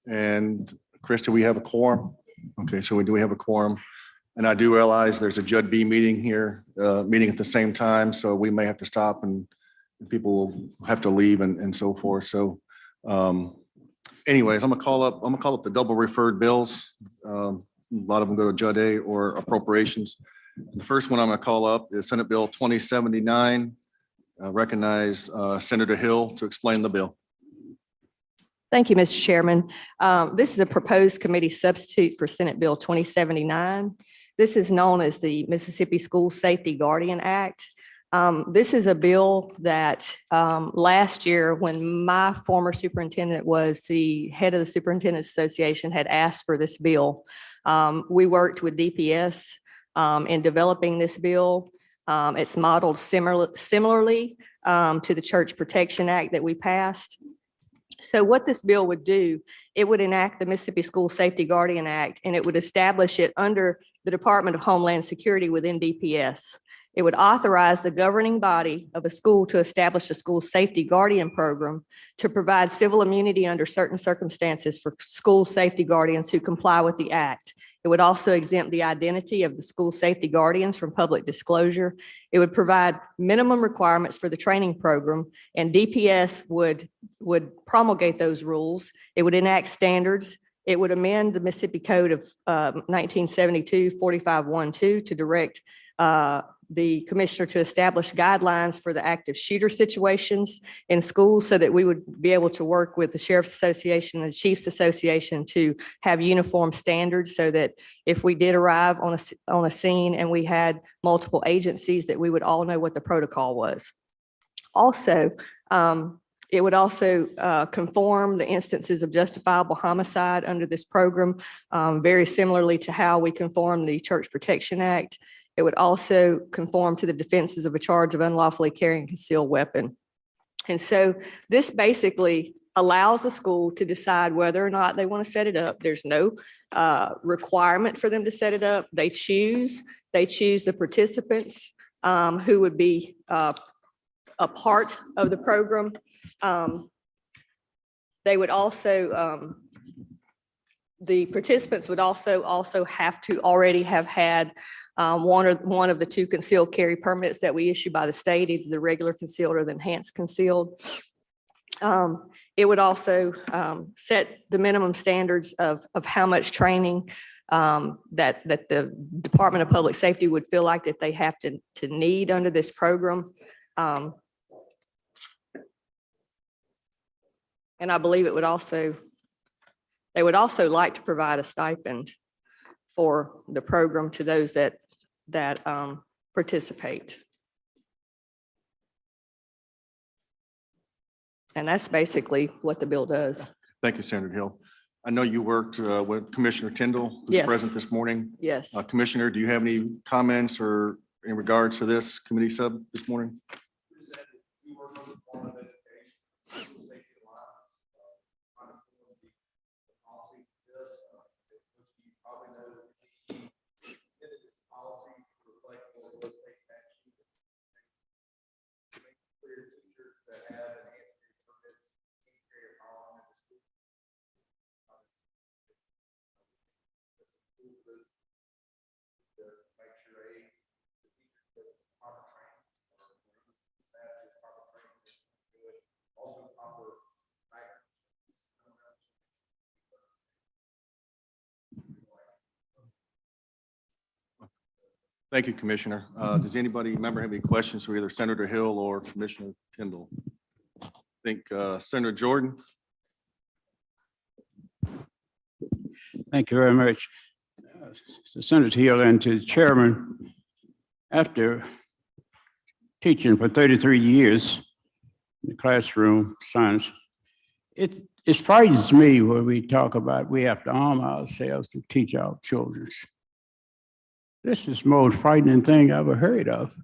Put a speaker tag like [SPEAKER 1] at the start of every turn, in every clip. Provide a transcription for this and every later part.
[SPEAKER 1] And Chris, do we have a quorum? Okay, so we have a quorum. And I do realize there's a Judd B meeting here, meeting at the same time, so we may have to stop and people will have to leave and so forth. So anyways, I'm gonna call up the double referred bills. A lot of them go to Judd A or appropriations. The first one I'm gonna call up is Senate Bill 2079. Recognize Senator Hill to explain the bill.
[SPEAKER 2] Thank you, Mr. Chairman. This is a proposed committee substitute for Senate Bill 2079. This is known as the Mississippi School Safety Guardian Act. This is a bill that last year, when my former superintendent was the head of the Superintendent's Association, had asked for this bill. We worked with DPS in developing this bill. It's modeled similarly to the Church Protection Act that we passed. So what this bill would do, it would enact the Mississippi School Safety Guardian Act, and it would establish it under the Department of Homeland Security within DPS. It would authorize the governing body of a school to establish a school safety guardian program to provide civil immunity under certain circumstances for school safety guardians who comply with the act. It would also exempt the identity of the school safety guardians from public disclosure. It would provide minimum requirements for the training program, and DPS would promulgate those rules. It would enact standards. It would amend the Mississippi Code of 1972, 4512, to direct the commissioner to establish guidelines for the active shooter situations in schools so that we would be able to work with the Sheriff's Association and the Chiefs Association to have uniform standards so that if we did arrive on a scene and we had multiple agencies, that we would all know what the protocol was. Also, it would also conform the instances of justifiable homicide under this program, very similarly to how we conform the Church Protection Act. It would also conform to the defenses of a charge of unlawfully carrying a concealed weapon. And so this basically allows the school to decide whether or not they want to set it up. There's no requirement for them to set it up. They choose the participants who would be a part of the program. They would also, the participants would also have to already have had one of the two concealed carry permits that we issue by the state, either the regular concealed or the enhanced concealed. It would also set the minimum standards of how much training that the Department of Public Safety would feel like that they have to need under this program. And I believe it would also, they would also like to provide a stipend for the program to those that participate. And that's basically what the bill does.
[SPEAKER 1] Thank you, Senator Hill. I know you worked with Commissioner Tyndall, who's
[SPEAKER 2] Yes.
[SPEAKER 1] present this morning.
[SPEAKER 2] Yes.
[SPEAKER 1] Commissioner, do you have any comments or in regards to this committee sub this morning? Thank you, Commissioner. Does anybody member have any questions for either Senator Hill or Commissioner Tyndall? I think Senator Jordan.
[SPEAKER 3] Thank you very much. To Senator Hill and to the chairman, after teaching for 33 years in the classroom science, it frightens me when we talk about we have to arm ourselves to teach our children. This is the most frightening thing I've ever heard of.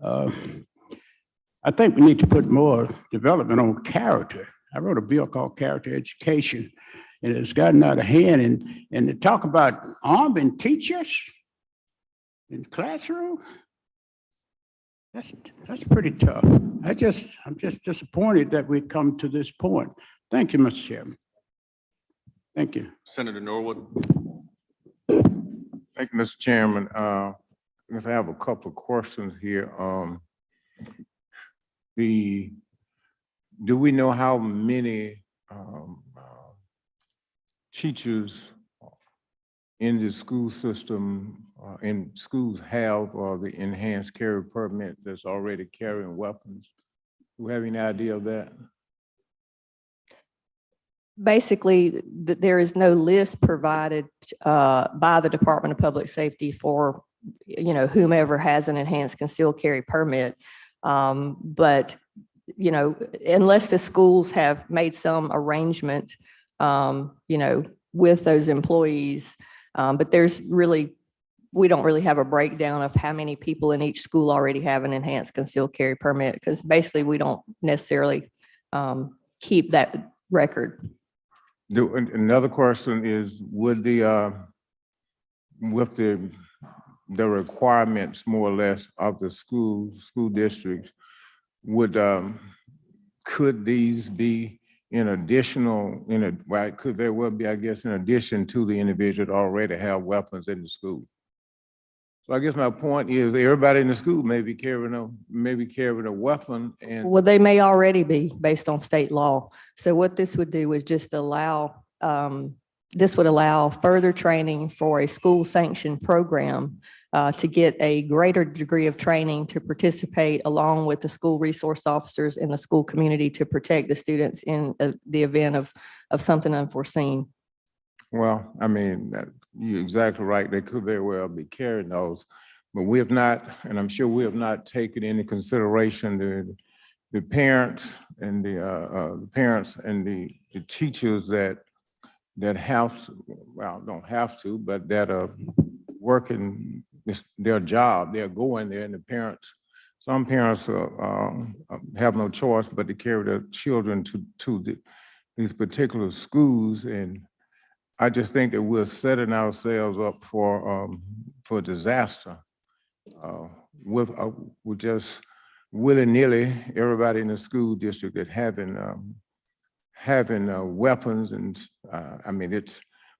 [SPEAKER 3] I think we need to put more development on character. I wrote a bill called Character Education, and it's gotten out of hand. And to talk about arming teachers in the classroom, that's pretty tough. I'm just disappointed that we come to this point. Thank you, Mr. Chairman. Thank you.
[SPEAKER 1] Senator Norwood.
[SPEAKER 4] Thank you, Mr. Chairman. I guess I have a couple of questions here. Do we know how many teachers in the school system, in schools have the enhanced carry permit that's already carrying weapons? Do we have any idea of that?
[SPEAKER 2] Basically, there is no list provided by the Department of Public Safety for, whomever has an enhanced concealed carry permit. But, unless the schools have made some arrangement, with those employees. But we don't really have a breakdown of how many people in each school already have an enhanced concealed carry permit, because basically we don't necessarily keep that record.
[SPEAKER 4] Another question is, would with the requirements more or less of the school districts, could these be could there well be, I guess, in addition to the individual that already have weapons in the school? So I guess my point is everybody in the school may be carrying a weapon, and
[SPEAKER 2] Well, they may already be based on state law. So what this would do is just allow, this would allow further training for a school sanctioned program to get a greater degree of training to participate along with the school resource officers in the school community to protect the students in the event of something unforeseen.
[SPEAKER 4] well, I mean, you're exactly right. They could very well be carrying those, but we have not, and I'm sure we have not taken into consideration the parents and the teachers that have to, well, don't have to, but that are working their job. They're going there, and the parents, some parents have no choice but to carry their children to these particular schools. And I just think that we're setting ourselves up for disaster with just willy-nilly everybody in the school district that having weapons. And I mean,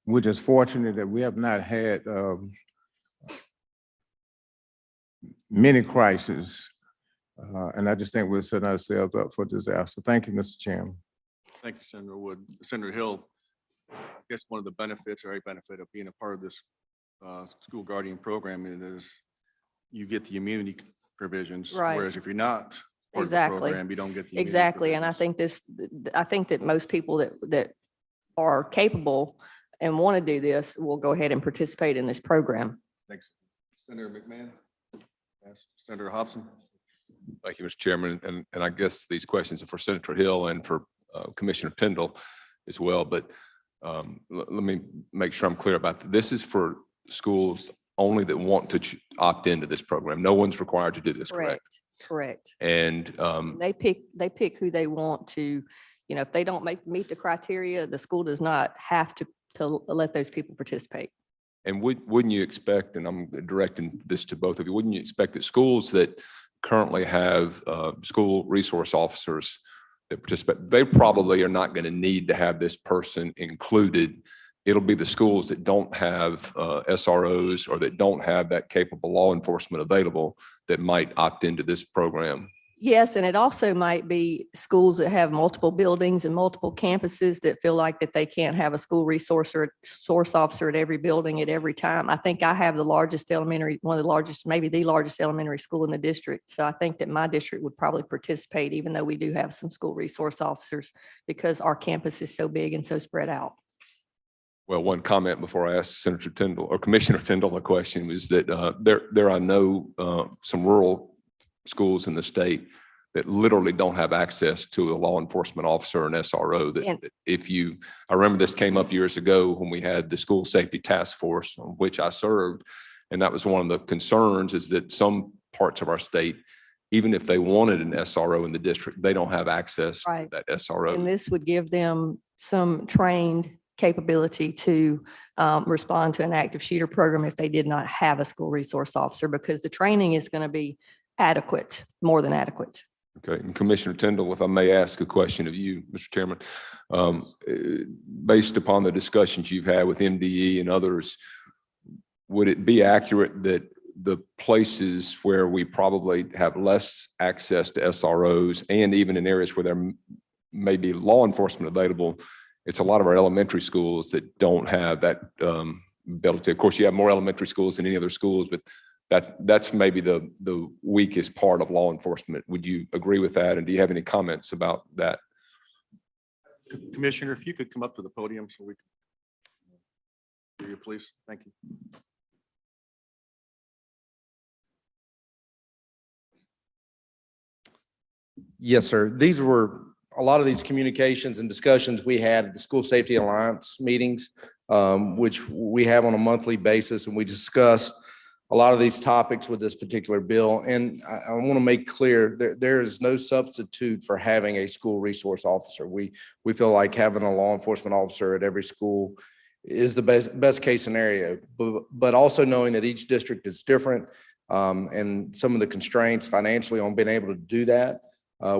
[SPEAKER 4] we're just fortunate that we have not had many crises. And I just think we're setting ourselves up for disaster. Thank you, Mr. Chairman.
[SPEAKER 1] Thank you, Senator Wood. Senator Hill, I guess one of the benefits or a benefit of being a part of this school guardian program is you get the immunity provisions.
[SPEAKER 2] Right.
[SPEAKER 1] Whereas if you're not part of the
[SPEAKER 2] Exactly.
[SPEAKER 1] program, you don't get the immunity
[SPEAKER 2] Exactly. And I
[SPEAKER 1] provisions.
[SPEAKER 2] think that most people that are capable and want to do this will go ahead and participate in this program.
[SPEAKER 1] Thanks. Senator McMahon. Yes, Senator Hobson.
[SPEAKER 5] Thank you, Mr. Chairman. And I guess these questions are for Senator Hill and for Commissioner Tyndall as well. But let me make sure I'm clear about that. This is for schools only that want to opt into this program. No one's required to do this, correct?
[SPEAKER 2] Correct.
[SPEAKER 5] And
[SPEAKER 2] They pick who they want to, if they don't meet the criteria, the school does not have to let those people participate.
[SPEAKER 5] And wouldn't you expect, and I'm directing this to both of you, wouldn't you expect that schools that currently have school resource officers that participate, they probably are not going to need to have this person included. It'll be the schools that don't have SROs or that don't have that capable law enforcement available that might opt into this program.
[SPEAKER 2] Yes, and it also might be schools that have multiple buildings and multiple campuses that feel like that they can't have a school resource officer at every building at every time. I think I have the largest elementary, one of the largest, maybe the largest elementary school in the district. So I think that my district would probably participate, even though we do have some school resource officers, because our campus is so big and so spread out.
[SPEAKER 5] Well, one comment before I ask Senator Tyndall or Commissioner Tyndall a question is that there I know some rural schools in the state that literally don't have access to a law enforcement officer or an SRO. I remember this came up years ago when we had the school safety task force on which I served. And that was one of the concerns, is that some parts of our state, even if they wanted an SRO in the district, they don't have access to that SRO.
[SPEAKER 2] And this would give them some trained capability to respond to an active shooter program if they did not have a school resource officer, because the training is going to be adequate, more than adequate.
[SPEAKER 5] Okay, and Commissioner Tindall, if I may ask a question of you, Mr. Chairman, based upon the discussions you've had with MDE and others, would it be accurate that the places where we probably have less access to SROs, and even in areas where there may be law enforcement available, it's a lot of our elementary schools that don't have that ability? Of course, you have more elementary schools than any other schools, but that's maybe the weakest part of law enforcement. Would you agree with that? And do you have any comments about that?
[SPEAKER 1] Commissioner, if you could come up to the podium so we can hear you, please. Thank you.
[SPEAKER 6] Yes, sir. These were a lot of these communications and discussions we had at the School Safety Alliance meetings, which we have on a monthly basis, and we discussed a lot of these topics with this particular bill. And I want to make clear there is no substitute for having a school resource officer. We feel like having a law enforcement officer at every school is the best case scenario, but also knowing that each district is different, and some of the constraints financially on being able to do that.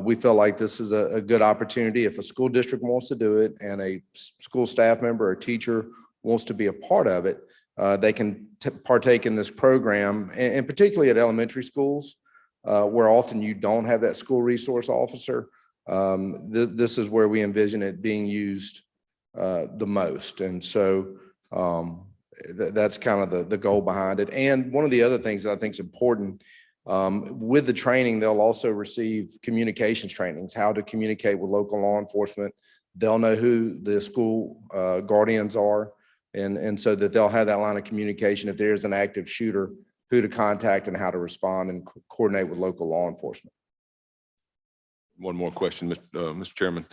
[SPEAKER 6] We feel like this is a good opportunity. If a school district wants to do it and a school staff member or teacher wants to be a part of it, they can partake in this program, and particularly at elementary schools, where often you don't have that school resource officer. This is where we envision it being used the most. And so that's kind of the goal behind it. And one of the other things that I think is important, with the training, they'll also receive communications trainings, how to communicate with local law enforcement. They'll know who the school guardians are, and so that they'll have that line of communication if there's an active shooter, who to contact and how to respond and coordinate with local law enforcement.
[SPEAKER 5] One more question, Mr. Chairman,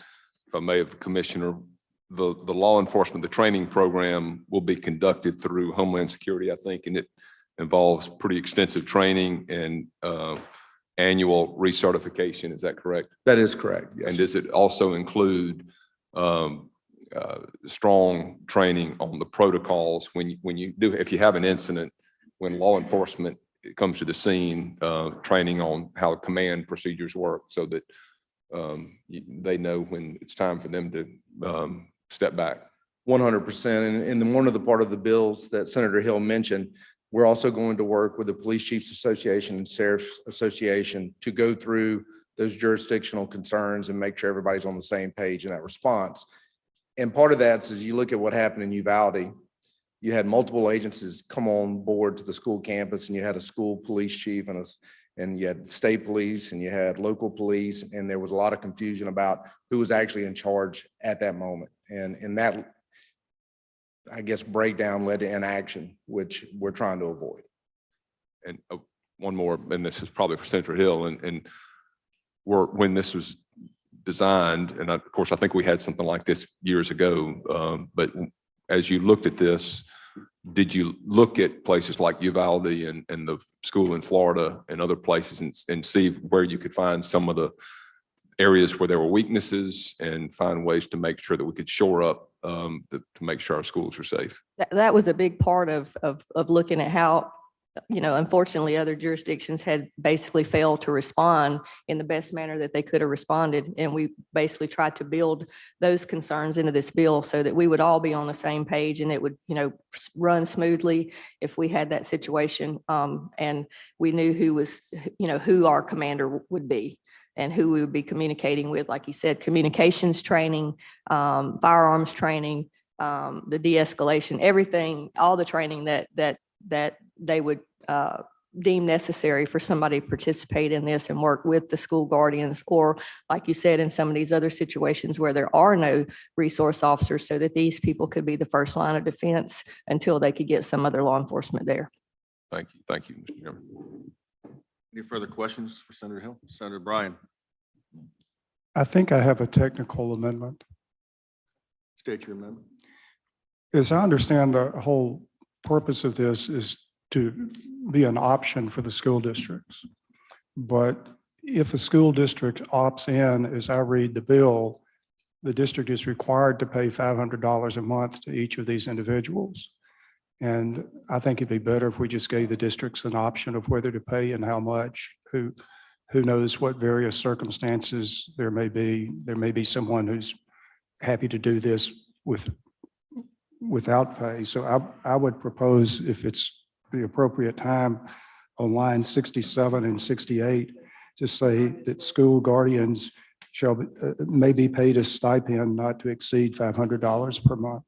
[SPEAKER 5] if I may, of the Commissioner. The law enforcement, the training program will be conducted through Homeland Security, I think, and it involves pretty extensive training and annual recertification. Is that correct?
[SPEAKER 6] That is correct. Yes,
[SPEAKER 5] And
[SPEAKER 6] sir.
[SPEAKER 5] does it also include strong training on the protocols when you do, if you have an incident, when law enforcement comes to the scene, training on how command procedures work so that they know when it's time for them to step back?
[SPEAKER 6] 100%. And then one of the part of the bills that Senator Hill mentioned, we're also going to work with the Police Chiefs Association and Sheriff's Association to go through those jurisdictional concerns and make sure everybody's on the same page in that response. And part of that is you look at what happened in Uvalde, you had multiple agencies come on board to the school campus, and you had a school police chief and you had state police and you had local police, and there was a lot of confusion about who was actually in charge at that moment. And that, I guess, breakdown led to inaction, which we're trying to avoid.
[SPEAKER 5] And one more, and this is probably for Senator Hill, and when this was designed, and of course, I think we had something like this years ago, but as you looked at this, did you look at places like Uvalde and the school in Florida and other places and see where you could find some of the areas where there were weaknesses and find ways to make sure that we could shore up to make sure our schools are safe?
[SPEAKER 2] That was a big part of looking at how, unfortunately, other jurisdictions had basically failed to respond in the best manner that they could have responded. And we basically tried to build those concerns into this bill so that we would all be on the same page and it would, run smoothly if we had that situation. And we knew who our commander would be and who we would be communicating with. Like you said, communications training, firearms training, the de-escalation, everything, all the training that they would deem necessary for somebody to participate in this and work with the school guardians, or like you said, in some of these other situations where there are no resource officers, so that these people could be the first line of defense until they could get some other law enforcement there.
[SPEAKER 5] Thank you. Thank you, Mr. Chairman.
[SPEAKER 1] Any further questions for Senator Hill? Senator Bryan,
[SPEAKER 7] I think I have a technical amendment.
[SPEAKER 1] state your amendment.
[SPEAKER 7] As I understand, the whole purpose of this is to be an option for the school districts. But if a school district opts in, as I read the bill, the district is required to pay $500 a month to each of these individuals. And I think it'd be better if we just gave the districts an option of whether to pay and how much, who, Who knows what various circumstances there may be. There may be someone who's happy to do this without pay. So I would propose, if it's the appropriate time, on line 67 and 68, to say that school guardians may be paid a stipend not to exceed $500 per month.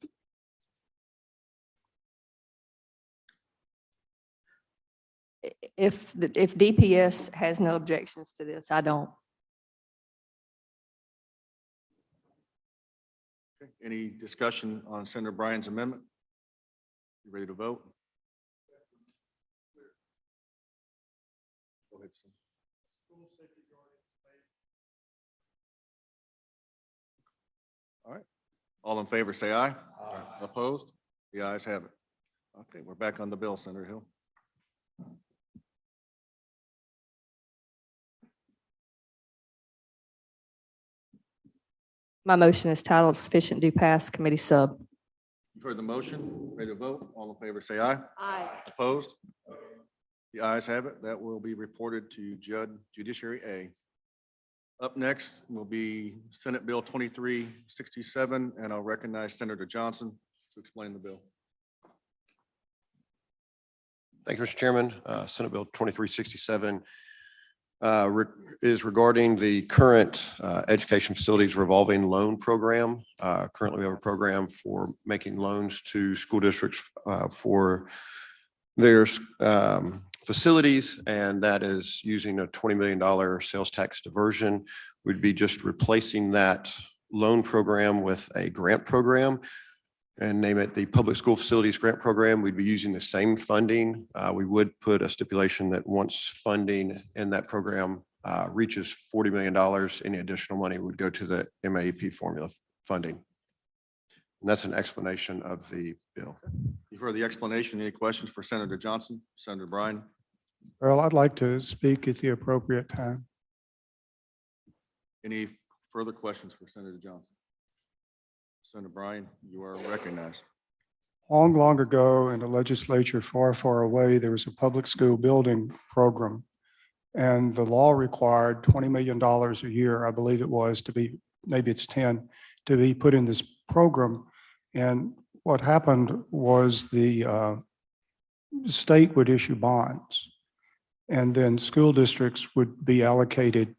[SPEAKER 2] If DPS has no objections to this, I don't.
[SPEAKER 1] Okay. Any discussion on Senator Bryan's amendment? You ready to vote? Go ahead, Senator. All right. All in favor, say aye. Aye. Opposed? The ayes have it. Okay, we're back on the bill, Senator Hill.
[SPEAKER 2] My motion is titled Sufficient Due Pass Committee Sub.
[SPEAKER 1] You've heard the motion. Ready to vote? All in favor, say aye.
[SPEAKER 2] Aye.
[SPEAKER 1] Opposed? The ayes have it. That will be reported to Judiciary A. Up next will be Senate Bill 2367, and I'll recognize Senator Johnson to explain the bill.
[SPEAKER 8] Thank you, Mr. Chairman. Senate Bill 2367 is regarding the current education facilities revolving loan program. Currently, we have a program for making loans to school districts for their facilities, and that is using a $20 million sales tax diversion. We'd be just replacing that loan program with a grant program and name it the Public School Facilities Grant Program. We'd be using the same funding. We would put a stipulation that once funding in that program reaches $40 million, any additional money would go to the MAEP formula funding. And that's an explanation of the bill.
[SPEAKER 1] You've heard the explanation. Any questions for Senator Johnson? Senator Bryan?
[SPEAKER 7] Well, I'd like to speak at the appropriate time.
[SPEAKER 1] Any further questions for Senator Johnson? Senator Bryan, you are recognized.
[SPEAKER 7] Long ago in a legislature far, far away, there was a public school building program. And the law required $20 million a year, I believe it was, to be, maybe it's 10, to be put in this program. And what happened was the state would issue bonds. And then school districts would be allocated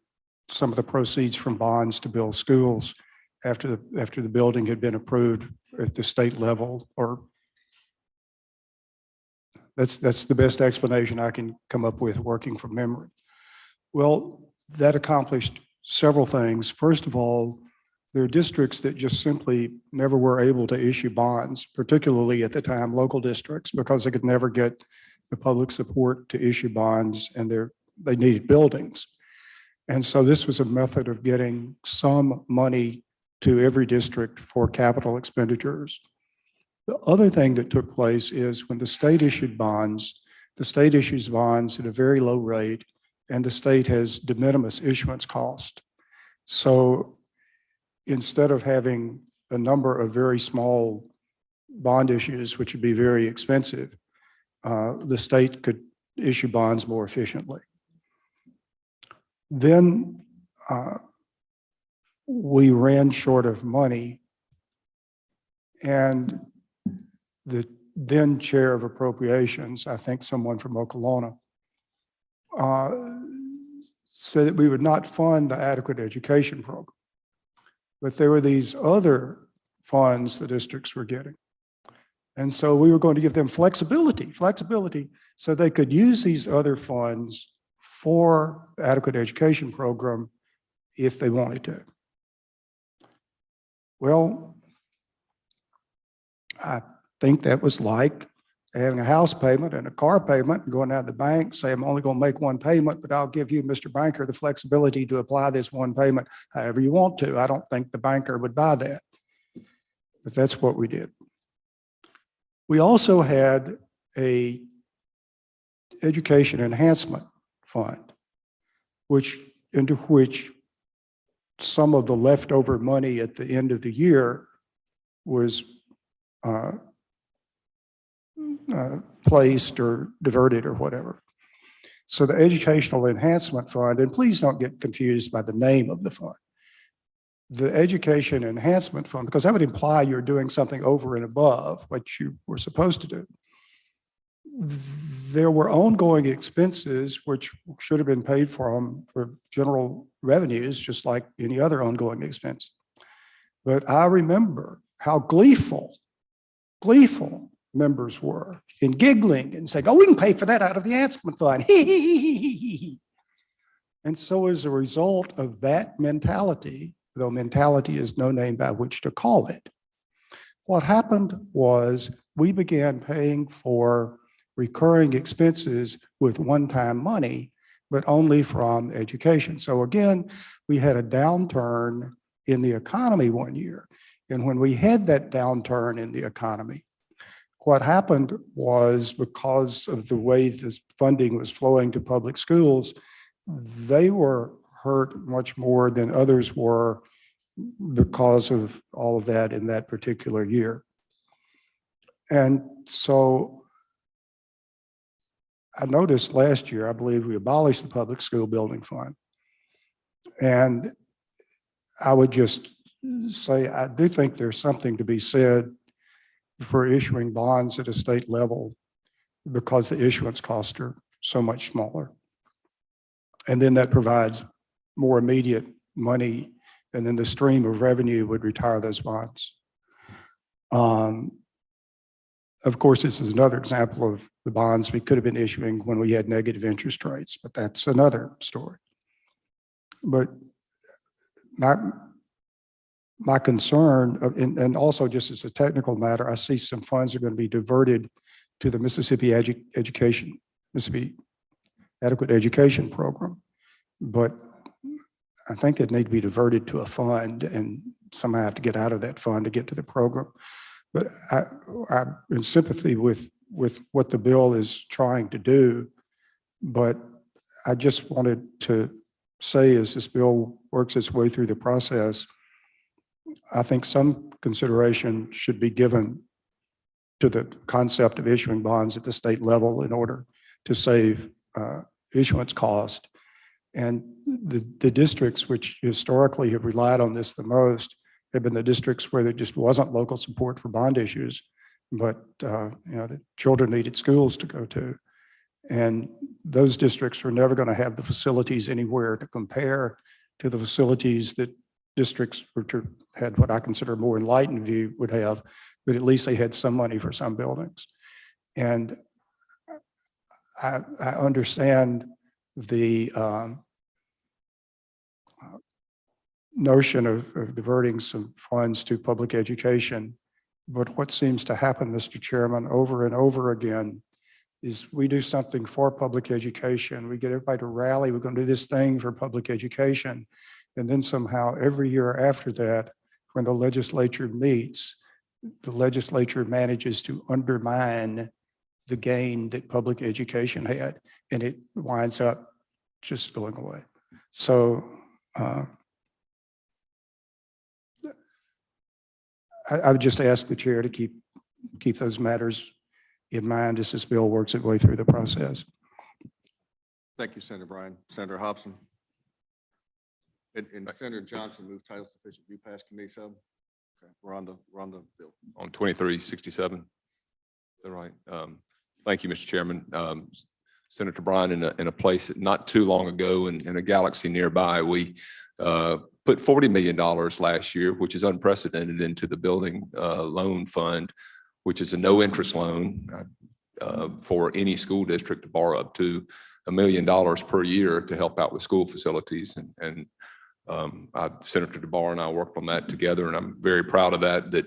[SPEAKER 7] some of the proceeds from bonds to build schools after the building had been approved at the state level. Or that's the best explanation I can come up with working from memory. Well, that accomplished several things. First of all, there are districts that just simply never were able to issue bonds, particularly at the time local districts, because they could never get the public support to issue bonds, and they needed buildings. And so this was a method of getting some money to every district for capital expenditures. The other thing that took place is when the state issued bonds, the state issues bonds at a very low rate, and the state has de minimis issuance cost. So instead of having a number of very small bond issues, which would be very expensive, the state could issue bonds more efficiently. Then we ran short of money, and the then chair of appropriations, I think someone from Oklahoma, said that we would not fund the adequate education program. But there were these other funds the districts were getting. And so we were going to give them flexibility, so they could use these other funds for the adequate education program if they wanted to. Well, I think that was like having a house payment and a car payment and going out to the bank, say, I'm only going to make one payment, but I'll give you, Mr. Banker, the flexibility to apply this one payment however you want to. I don't think the banker would buy that. But that's what we did. We also had a education enhancement fund, into which some of the leftover money at the end of the year was placed or diverted or whatever. So the Educational Enhancement Fund, and please don't get confused by the name of the fund. The Education Enhancement Fund, because that would imply you're doing something over and above what you were supposed to do. There were ongoing expenses which should have been paid for general revenues, just like any other ongoing expense. But I remember how gleeful members were in giggling and saying, oh, we can pay for that out of the enhancement fund. And so as a result of that mentality, though mentality is no name by which to call it, what happened was we began paying for recurring expenses with one-time money, but only from education. So again, we had a downturn in the economy one year. And when we had that downturn in the economy, what happened was, because of the way this funding was flowing to public schools, they were hurt much more than others were because of all of that in that particular year. And so I noticed last year, I believe we abolished the public school building fund. And I would just say, I do think there's something to be said for issuing bonds at a state level because the issuance costs are so much smaller. And then that provides more immediate money, and then the stream of revenue would retire those bonds. Of course, this is another example of the bonds we could have been issuing when we had negative interest rates, but that's another story. But my concern, and also just as a technical matter, I see some funds are going to be diverted to the Mississippi Mississippi Adequate Education Program. But I think it need to be diverted to a fund and somehow have to get out of that fund to get to the program. But I'm in sympathy with what the bill is trying to do. But I just wanted to say, as this bill works its way through the process, I think some consideration should be given to the concept of issuing bonds at the state level in order to save issuance cost. And the districts which historically have relied on this the most have been the districts where there just wasn't local support for bond issues, but the children needed schools to go to. And those districts were never going to have the facilities anywhere to compare to the facilities that districts which had what I consider a more enlightened view would have, but at least they had some money for some buildings. And I understand the notion of diverting some funds to public education, but what seems to happen, Mr. Chairman, over and over again is we do something for public education. We get everybody to rally, we're going to do this thing for public education. And then somehow every year after that, when the legislature meets, the legislature manages to undermine the gain that public education had, and it winds up just going away. So I would just ask the chair to keep those matters in mind as this bill works its way through the process.
[SPEAKER 1] Thank you, Senator Bryan. Senator Hobson. And Senator Johnson moved title sufficient view pass committee sub. Okay, we're on the bill.
[SPEAKER 5] On 2367. Is that right? Thank you, Mr. Chairman. Senator Bryan, in a place not too long ago in a galaxy nearby, we put $40 million last year, which is unprecedented, into the building loan fund, which is a no interest loan for any school district to borrow up to $1 million per year to help out with school facilities. And Senator DeBar and I worked on that together, and I'm very proud of that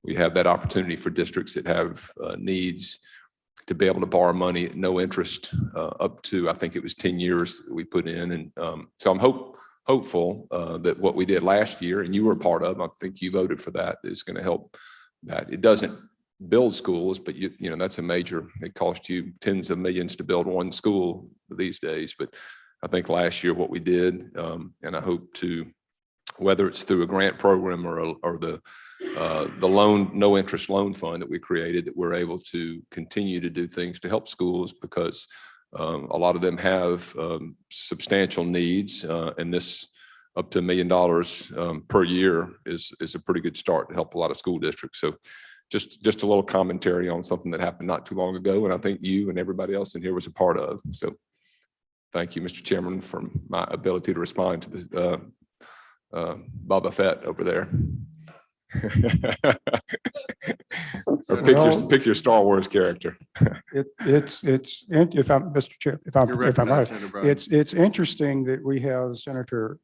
[SPEAKER 5] we have that opportunity for districts that have needs to be able to borrow money at no interest up to, I think it was 10 years that we put in. And so I'm hopeful that what we did last year, and you were a part of, I think you voted for that, is going to help that. It doesn't build schools, but you know, that's a major, it costs you tens of millions to build one school these days. But I think last year what we did, and I hope to, whether it's through a grant program or the loan, no interest loan fund that we created, that we're able to continue to do things to help schools, because A lot of them have substantial needs, and this up to $1 million per year is a pretty good start to help a lot of school districts. So just a little commentary on something that happened not too long ago, and I think you and everybody else in here was a part of. So thank you, Mr. Chairman, for my ability to respond to this Boba Fett over there. Or pick your Star Wars character.
[SPEAKER 7] If I'm, Mr. Chair, if I
[SPEAKER 1] You're
[SPEAKER 7] might,
[SPEAKER 1] recognized, Senator Bryan.
[SPEAKER 7] it's interesting that we have Senator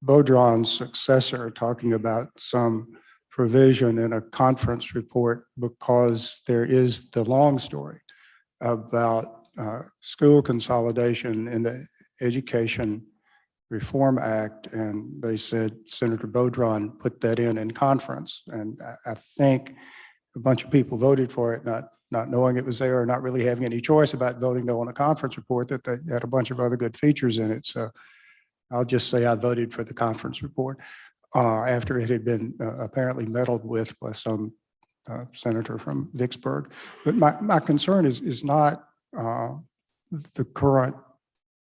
[SPEAKER 7] Beaudron's successor talking about some provision in a conference report, because there is the long story about school consolidation in the Education Reform Act, and they said Senator Beaudron put that in conference, and I think a bunch of people voted for it, not knowing it was there, or not really having any choice about voting no on a conference report that they had a bunch of other good features in it. So I'll just say I voted for the conference report after it had been apparently meddled with by some senator from Vicksburg. But my concern is not the current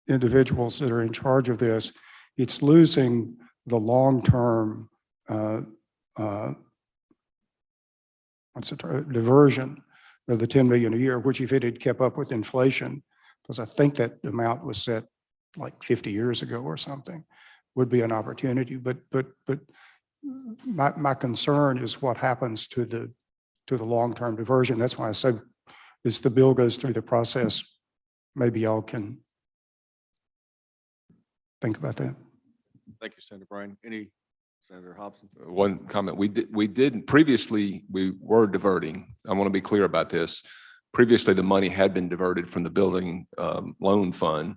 [SPEAKER 7] individuals that are in charge of this. It's losing the long-term diversion of the 10 million a year, which if it had kept up with inflation, because I think that amount was set like 50 years ago or something, would be an opportunity. But my concern is what happens to the long-term diversion. That's why I said, as the bill goes through the process, maybe y'all can think about that.
[SPEAKER 1] Thank you, Senator Bryan. Any, Senator Hobson?
[SPEAKER 5] One comment, we did previously, we were diverting. I want to be clear about this. Previously, the money had been diverted from the building loan fund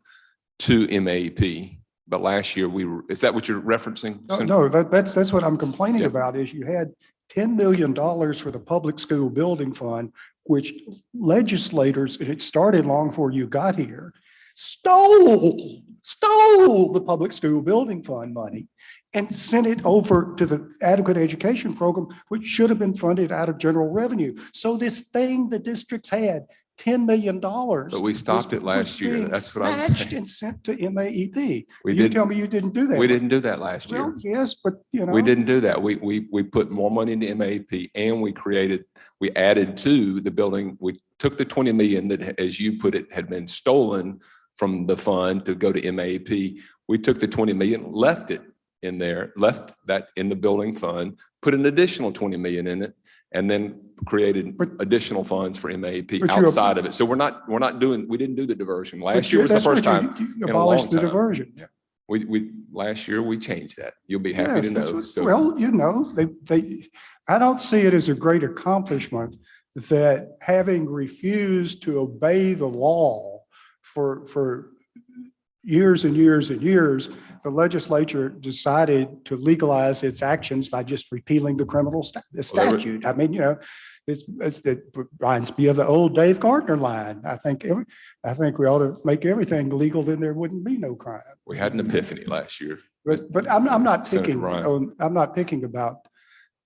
[SPEAKER 5] to MAEP. But last year is that what you're referencing?
[SPEAKER 7] No, that's what I'm complaining
[SPEAKER 5] Yeah.
[SPEAKER 7] about, is you had $10 million for the public school building fund, which legislators, and it started long before you got here, stole the public school building fund money and sent it over to the adequate education program, which should have been funded out of general revenue. So this thing the districts had, $10 million.
[SPEAKER 5] But we stopped it last year. That's what I'm saying.
[SPEAKER 7] And sent to MAEP.
[SPEAKER 5] We
[SPEAKER 7] You
[SPEAKER 5] did.
[SPEAKER 7] tell me you didn't do that.
[SPEAKER 5] We didn't do that last year.
[SPEAKER 7] Well, yes, but you know.
[SPEAKER 5] We didn't do that. We put more money into MAP, and we added to the building. We took the 20 million that, as you put it, had been stolen from the fund to go to MAP. We took the 20 million, left it in there, left that in the building fund, put an additional 20 million in it, and then created additional funds for MAP outside of it. So we didn't do the diversion. Last year was the first time
[SPEAKER 7] You
[SPEAKER 5] in a long
[SPEAKER 7] abolished the
[SPEAKER 5] time.
[SPEAKER 7] diversion. Yeah.
[SPEAKER 5] We last year we changed that. You'll be happy
[SPEAKER 7] Yes,
[SPEAKER 5] to
[SPEAKER 7] that's
[SPEAKER 5] know.
[SPEAKER 7] what-
[SPEAKER 5] So
[SPEAKER 7] Well, you know, I don't see it as a great accomplishment that, having refused to obey the law for years and years and years, the legislature decided to legalize its actions by just repealing the criminal statute. I mean, you know, it reminds me of the old Dave Gardner line. I think we ought to make everything legal, then there wouldn't be no crime.
[SPEAKER 5] we had an epiphany last year.
[SPEAKER 7] But I'm not
[SPEAKER 5] Senator
[SPEAKER 7] picking,
[SPEAKER 5] Ryan.
[SPEAKER 7] I'm not picking about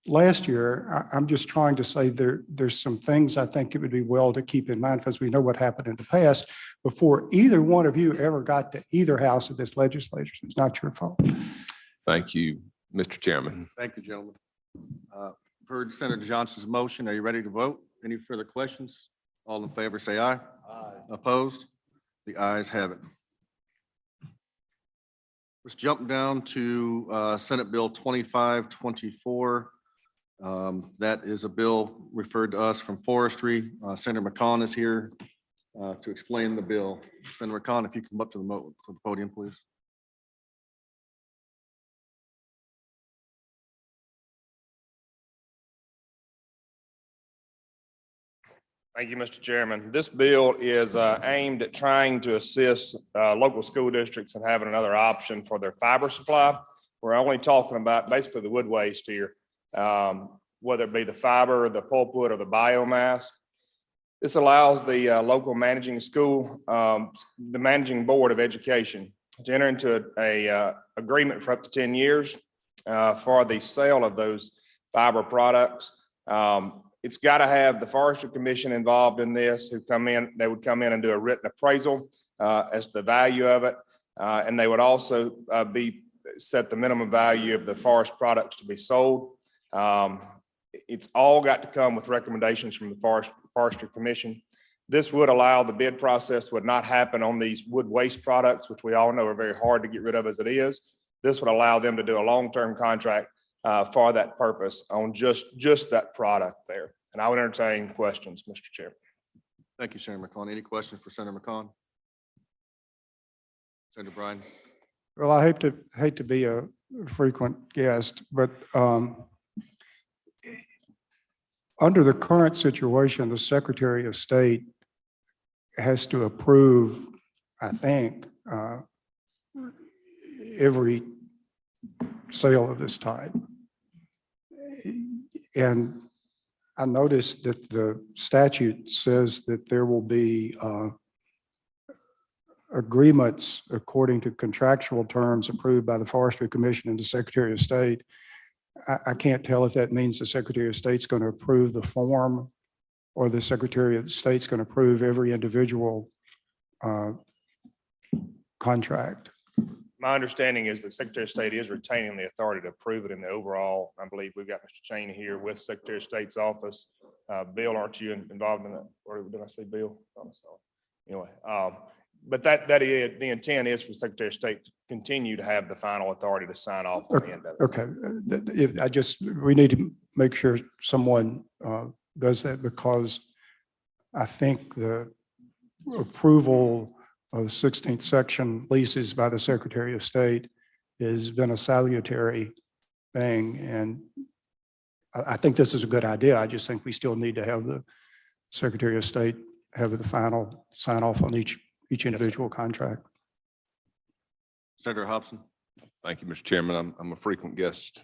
[SPEAKER 7] last year. I'm just trying to say there's some things I think it would be well to keep in mind, because we know what happened in the past before either one of you ever got to either house of this legislature. It's not your fault.
[SPEAKER 5] Thank you, Mr. Chairman.
[SPEAKER 1] Thank you, gentlemen. Heard Senator Johnson's motion. Are you ready to vote? Any further questions? All in favor, say aye. Aye. Opposed? The ayes have it. Let's jump down to Senate Bill 2524. That is a bill referred to us from Forestry. Senator McCon is here to explain the bill. Senator McCon, if you come up to the podium, please.
[SPEAKER 9] Thank you, Mr. Chairman. This bill is aimed at trying to assist local school districts in having another option for their fiber supply. We're only talking about basically the wood waste here, whether it be the fiber, the pulpwood, or the biomass. This allows the local managing school, the managing board of education, to enter into a agreement for up to 10 years for the sale of those fiber products. It's got to have the Forestry Commission involved in this, who come in, they would come in and do a written appraisal as to the value of it. And they would also set the minimum value of the forest products to be sold. It's all got to come with recommendations from the Forestry Commission. This would allow the bid process would not happen on these wood waste products, which we all know are very hard to get rid of as it is. This would allow them to do a long-term contract for that purpose on just that product there. And I would entertain questions, Mr. Chairman.
[SPEAKER 1] Thank you, Senator McCon. Any questions for Senator McCon? Senator Bryan?
[SPEAKER 7] Well, I hate to be a frequent guest, but under the current situation, the Secretary of State has to approve, I think, every sale of this type. And I noticed that the statute says that there will be agreements according to contractual terms approved by the Forestry Commission and the Secretary of State. I can't tell if that means the Secretary of State's going to approve the form or the Secretary of State's going to approve every individual contract.
[SPEAKER 9] My understanding is the Secretary of State is retaining the authority to approve it in the overall. I believe we've got Mr. Cheney here with Secretary of State's office. Bill, aren't you involved in that? Or did I say Bill? Oh, sorry. Anyway, but that is, the intent is for the Secretary of State to continue to have the final authority to sign off on the end of it.
[SPEAKER 7] Okay, we need to make sure someone does that, because I think the approval of 16th section leases by the Secretary of State has been a salutary thing. And I think this is a good idea. I just think we still need to have the Secretary of State have the final sign off on each individual contract.
[SPEAKER 1] Senator Hobson?
[SPEAKER 5] Thank you, Mr. Chairman. I'm a frequent guest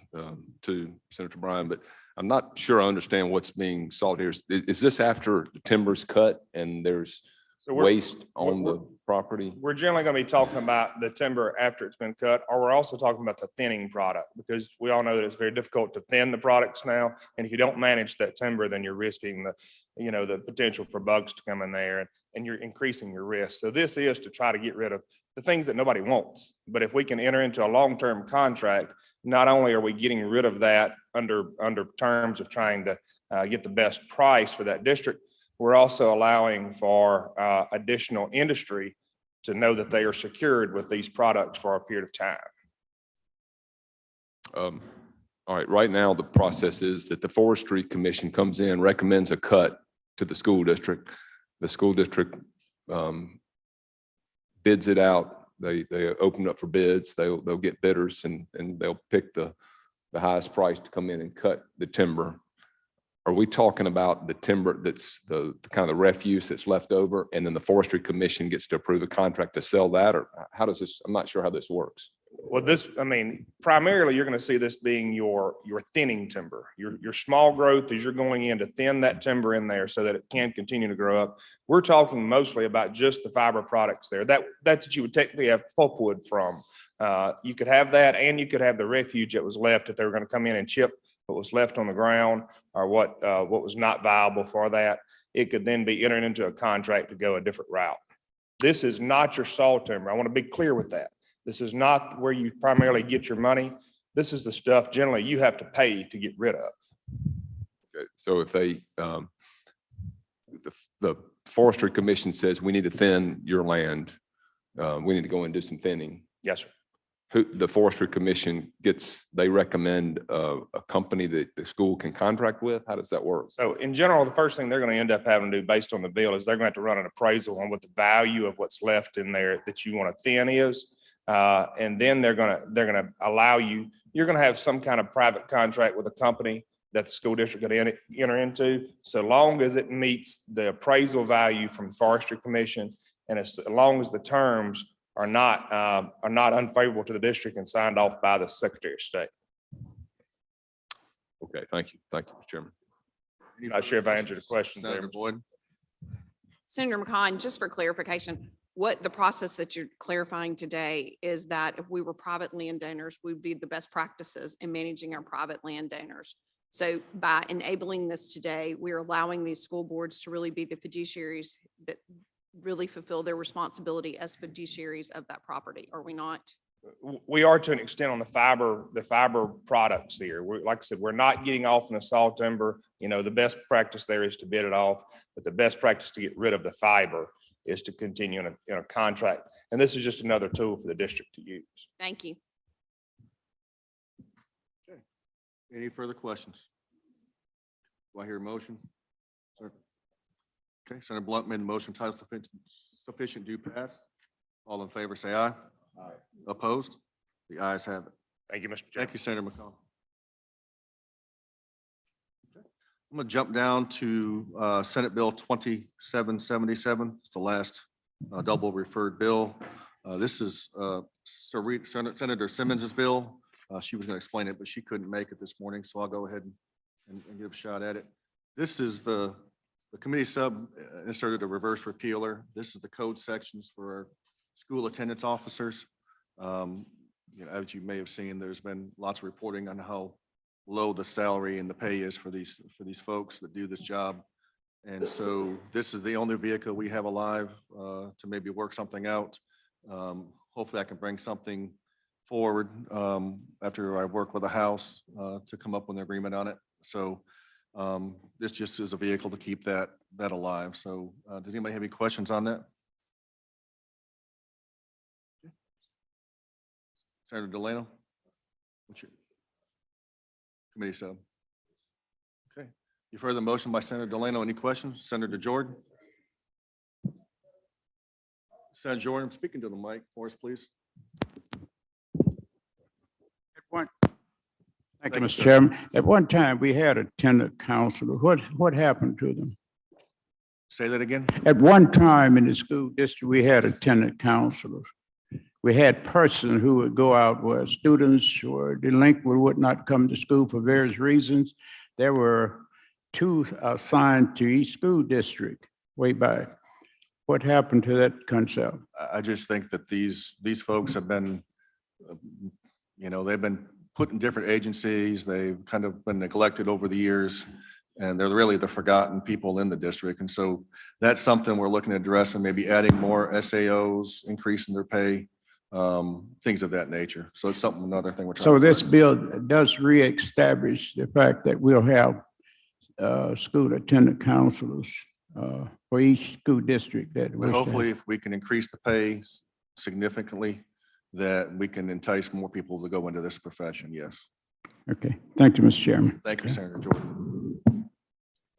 [SPEAKER 5] to Senator Bryan, but I'm not sure I understand what's being sought here. Is this after the timber's cut and there's
[SPEAKER 9] So
[SPEAKER 5] waste on the property?
[SPEAKER 9] We're generally going to be talking about the timber after it's been cut, or we're also talking about the thinning product, because we all know that it's very difficult to thin the products now. And if you don't manage that timber, then you're risking the potential for bugs to come in there, and you're increasing your risk. So this is to try to get rid of the things that nobody wants. But if we can enter into a long-term contract, not only are we getting rid of that under terms of trying to get the best price for that district, we're also allowing for additional industry to know that they are secured with these products for a period of time.
[SPEAKER 5] All right, right now, the process is that the Forestry Commission comes in, recommends a cut to the school district. The school district bids it out. They open up for bids. They'll get bidders, and they'll pick the highest price to come in and cut the timber. Are we talking about the timber that's the kind of refuse that's left over, and then the Forestry Commission gets to approve a contract to sell that? Or how does this, I'm not sure how this works.
[SPEAKER 9] Well, primarily you're going to see this being your thinning timber, your small growth as you're going in to thin that timber in there so that it can continue to grow up. We're talking mostly about just the fiber products there. That's what you would technically have pulpwood from. You could have that, and you could have the refuge that was left if they were going to come in and chip what was left on the ground, or what was not viable for that. It could then be entered into a contract to go a different route. This is not your saw timber. I want to be clear with that. This is not where you primarily get your money. This is the stuff generally you have to pay to get rid of.
[SPEAKER 5] Okay, so if they, the Forestry Commission says we need to thin your land, we need to go and do some thinning.
[SPEAKER 9] Yes, sir.
[SPEAKER 5] The Forestry Commission they recommend a company that the school can contract with? How does that work?
[SPEAKER 9] So in general, the first thing they're going to end up having to do based on the bill is they're going to have to run an appraisal on what the value of what's left in there that you want to thin is. And then they're going to allow you're going to have some kind of private contract with a company that the school district could enter into, so long as it meets the appraisal value from the Forestry Commission, and as long as the terms are not unfavorable to the district and signed off by the Secretary of State.
[SPEAKER 5] Okay, thank you. Thank you, Mr. Chairman.
[SPEAKER 9] Not sure if I answered the question there.
[SPEAKER 1] Senator Boyd?
[SPEAKER 10] Senator McCon, just for clarification, what the process that you're clarifying today is that if we were private landowners, we'd be the best practices in managing our private landowners. So by enabling this today, we're allowing these school boards to really be the fiduciaries that really fulfill their responsibility as fiduciaries of that property, are we not?
[SPEAKER 9] We are to an extent on the fiber products here. Like I said, we're not getting off in the saw timber. The best practice there is to bid it off, but the best practice to get rid of the fiber is to continue in a contract. And this is just another tool for the district to use.
[SPEAKER 10] Thank you.
[SPEAKER 1] Any further questions? Do I hear a motion? Sir? Okay, Senator Blunt made the motion, title sufficient, do pass. All in favor, say aye. Aye. Opposed? The ayes have it.
[SPEAKER 9] Thank you, Mr. Chairman.
[SPEAKER 1] Thank you, Senator McCollum. I'm going to jump down to Senate Bill 2777. It's the last double referred bill. This is Senator Simmons's bill. She was going to explain it, but she couldn't make it this morning, so I'll go ahead and give a shot at it. This is the committee sub inserted a reverse repealer. This is the code sections for our school attendance officers. As you may have seen, there's been lots of reporting on how low the salary and the pay is for these folks that do this job. And so this is the only vehicle we have alive to maybe work something out. Hopefully I can bring something forward after I work with the House to come up with an agreement on it. So this just is a vehicle to keep that alive. So does anybody have any questions on that? Senator Delano? What's your committee sub? Okay. You've heard the motion by Senator Delano. Any questions? Senator Jordan? Senator Jordan, I'm speaking to the mic for us, please.
[SPEAKER 3] Thank you, Mr. Chairman. At one time, we had a tenant counselor. What happened to them?
[SPEAKER 1] Say that again.
[SPEAKER 3] At one time in the school district, we had a tenant counselor. We had person who would go out where students or delinquent would not come to school for various reasons. There were 2 assigned to each school district way back. What happened to that concept?
[SPEAKER 1] I just think that these folks have been, they've been put in different agencies. They've kind of been neglected over the years, and they're really the forgotten people in the district. And so that's something we're looking at addressing, maybe adding more SAOs, increasing their pay, things of that nature. So it's another thing we're trying.
[SPEAKER 3] So this bill does reestablish the fact that we'll have school attendant counselors for each school district that.
[SPEAKER 1] But hopefully if we can increase the pay significantly, that we can entice more people to go into this profession. Yes.
[SPEAKER 3] Okay. Thank you, Mr. Chairman.
[SPEAKER 1] Thank you, Senator Jordan.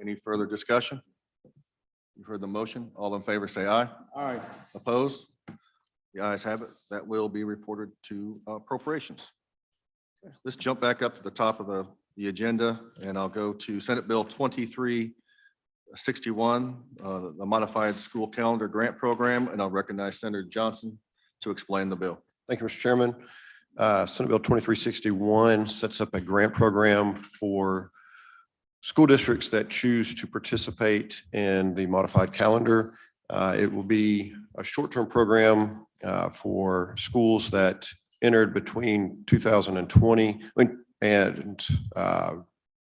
[SPEAKER 1] Any further discussion? You've heard the motion. All in favor, say aye.
[SPEAKER 3] Aye.
[SPEAKER 1] Opposed? The ayes have it. That will be reported to appropriations. Okay, let's jump back up to the top of the agenda, and I'll go to Senate Bill 2361, the Modified School Calendar Grant Program, and I'll recognize Senator Johnson to explain the bill.
[SPEAKER 8] Thank you, Mr. Chairman. Senate Bill 2361 sets up a grant program for school districts that choose to participate in the modified calendar. It will be a short-term program for schools that entered between 2020 and the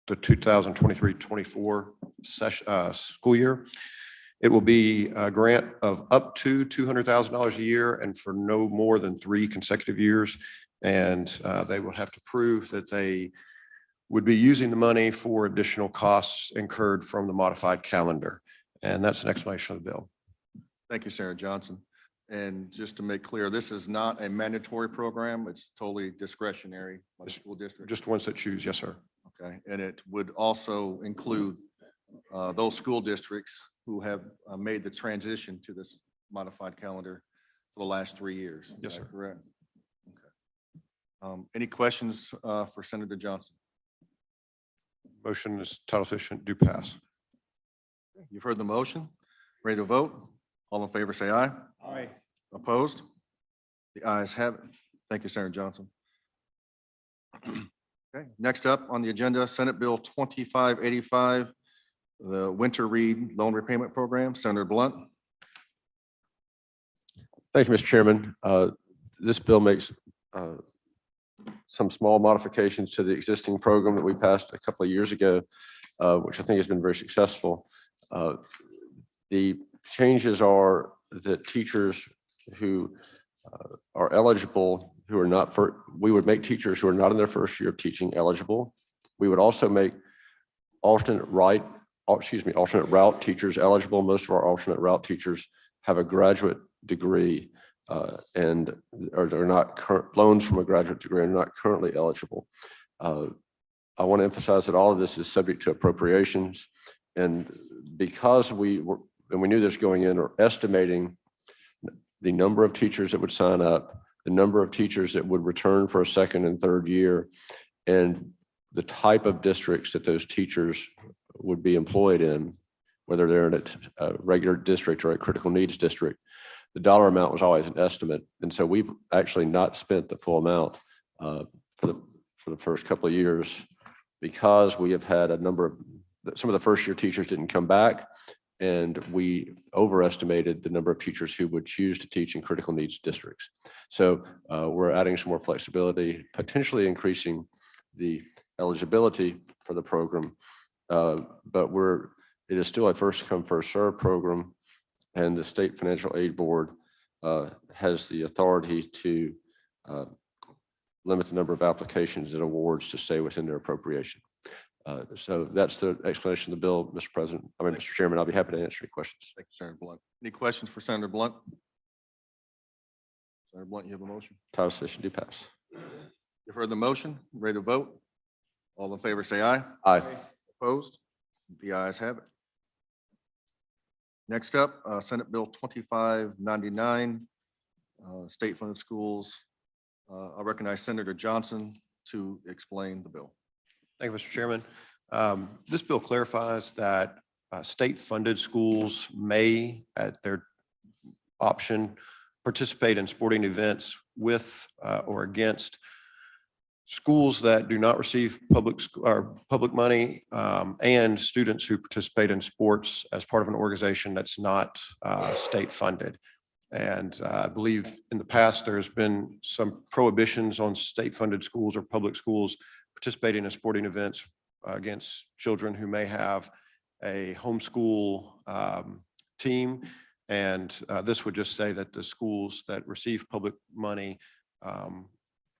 [SPEAKER 8] 2023-24 school year. It will be a grant of up to $200,000 a year and for no more than 3 consecutive years. And they will have to prove that they would be using the money for additional costs incurred from the modified calendar. And that's an explanation of the bill.
[SPEAKER 1] Thank you, Senator Johnson. And just to make clear, this is not a mandatory program. It's totally discretionary by the school district.
[SPEAKER 8] Just ones that choose. Yes, sir.
[SPEAKER 1] Okay. And it would also include those school districts who have made the transition to this modified calendar for the last 3 years.
[SPEAKER 8] Yes, sir.
[SPEAKER 1] Correct. Okay. Any questions for Senator Johnson?
[SPEAKER 8] Motion is title sufficient, do pass.
[SPEAKER 1] You've heard the motion. Ready to vote? All in favor, say aye.
[SPEAKER 3] Aye.
[SPEAKER 1] Opposed? The ayes have it. Thank you, Senator Johnson. Okay, next up on the agenda, Senate Bill 2585, the Winter Read Loan Repayment Program. Senator Blunt.
[SPEAKER 5] Thank you, Mr. Chairman. This bill makes
[SPEAKER 8] some small modifications to the existing program that we passed a couple of years ago, which I think has been very successful. The changes are that teachers who are eligible, who are not we would make teachers who are not in their first year of teaching eligible. We would also make alternate route teachers eligible. Most of our alternate route teachers have a graduate degree and are not loans from a graduate degree and are not currently eligible. I want to emphasize that all of this is subject to appropriations. And because we knew this going in, or estimating the number of teachers that would sign up, the number of teachers that would return for a second and third year, and the type of districts that those teachers would be employed in, whether they're in a regular district or a critical needs district, the dollar amount was always an estimate. And so we've actually not spent the full amount for the first couple of years, because we have had some of the first year teachers didn't come back, and we overestimated the number of teachers who would choose to teach in critical needs districts. So we're adding some more flexibility, potentially increasing the eligibility for the program. But it is still a first come, first served program, and the State Financial Aid Board has the authority to limit the number of applications and awards to stay within their appropriation. So that's the explanation of the bill, Mr. Chairman. I'll be happy to answer any questions.
[SPEAKER 1] Thank you, Senator Blunt. Any questions for Senator Blunt? Senator Blunt, you have a motion?
[SPEAKER 8] Title session do pass.
[SPEAKER 1] You've heard the motion. Ready to vote? All in favor, say aye.
[SPEAKER 8] Aye.
[SPEAKER 1] Opposed? The ayes have it. Next up, Senate Bill 2599, state funded schools. I recognize Senator Johnson to explain the bill.
[SPEAKER 8] Thank you, Mr. Chairman. This bill clarifies that state-funded schools may, at their option, participate in sporting events with or against schools that do not receive public money, and students who participate in sports as part of an organization that's not state-funded. And I believe in the past, there's been some prohibitions on state-funded schools or public schools participating in sporting events against children who may have a homeschool team. And this would just say that the schools that receive public money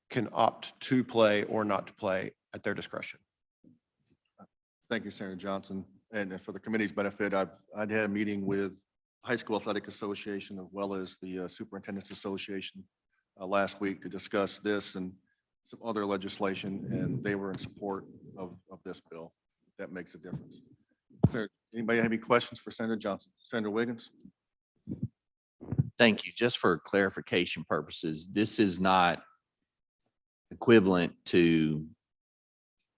[SPEAKER 8] can opt to play or not to play at their discretion.
[SPEAKER 1] Thank you, Senator Johnson. And for the committee's benefit, I'd had a meeting with High School Athletic Association as well as the Superintendent's Association last week to discuss this and some other legislation, and they were in support of this bill. That makes a difference. Anybody have any questions for Senator Johnson? Senator Wiggins?
[SPEAKER 11] Thank you. Just for clarification purposes, this is not equivalent to,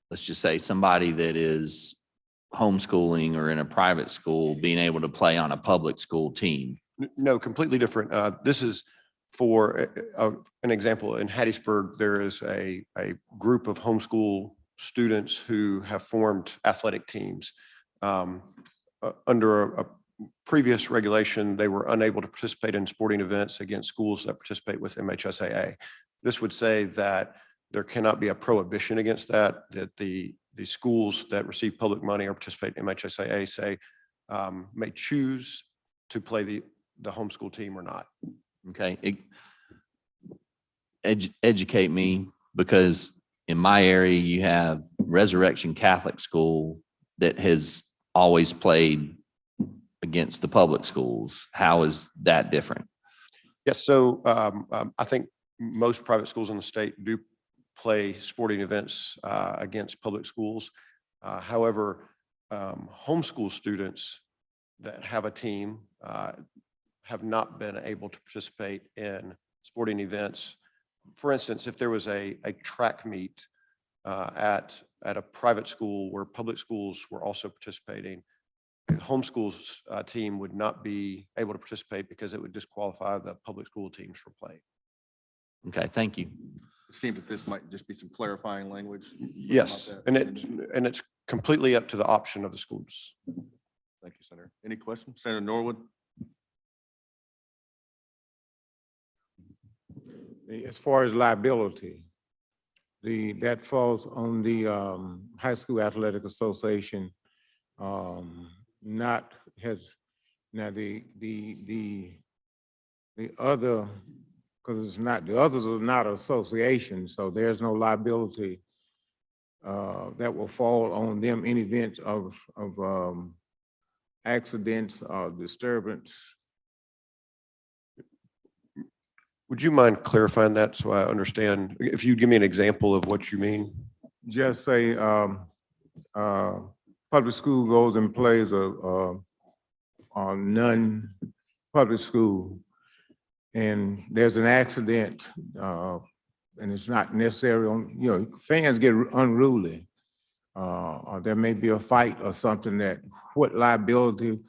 [SPEAKER 11] let's just say, somebody that is homeschooling or in a private school being able to play on a public school team.
[SPEAKER 8] No, completely different. This is for an example. In Hattiesburg, there is a group of homeschool students who have formed athletic teams. Under a previous regulation, they were unable to participate in sporting events against schools that participate with MHSAA. This would say that there cannot be a prohibition against that, that the schools that receive public money or participate in MHSAA say may choose to play the homeschool team or not.
[SPEAKER 11] Okay. Educate me, because in my area, you have Resurrection Catholic School that has always played against the public schools. How is that different?
[SPEAKER 8] Yes, so I think most private schools in the state do play sporting events against public schools. However, homeschool students that have a team have not been able to participate in sporting events. For instance, if there was a track meet at a private school where public schools were also participating, the homeschool's team would not be able to participate because it would disqualify the public school teams from playing.
[SPEAKER 11] Okay, thank you.
[SPEAKER 1] It seems that this might just be some clarifying language.
[SPEAKER 8] Yes, and it's completely up to the option of the schools.
[SPEAKER 1] Thank you, Senator. Any questions? Senator Norwood?
[SPEAKER 4] As far as liability, that falls on the High School Athletic Association. Not has, now the other, because it's not, the others are not associations, so there's no liability that will fall on them in event of accidents or disturbance.
[SPEAKER 8] Would you mind clarifying that so I understand? If you give me an example of what you mean?
[SPEAKER 4] Just say, public school goes and plays a non-public school, and there's an accident, and it's not necessary on, you know, fans get unruly. Or there may be a fight or something that, what liability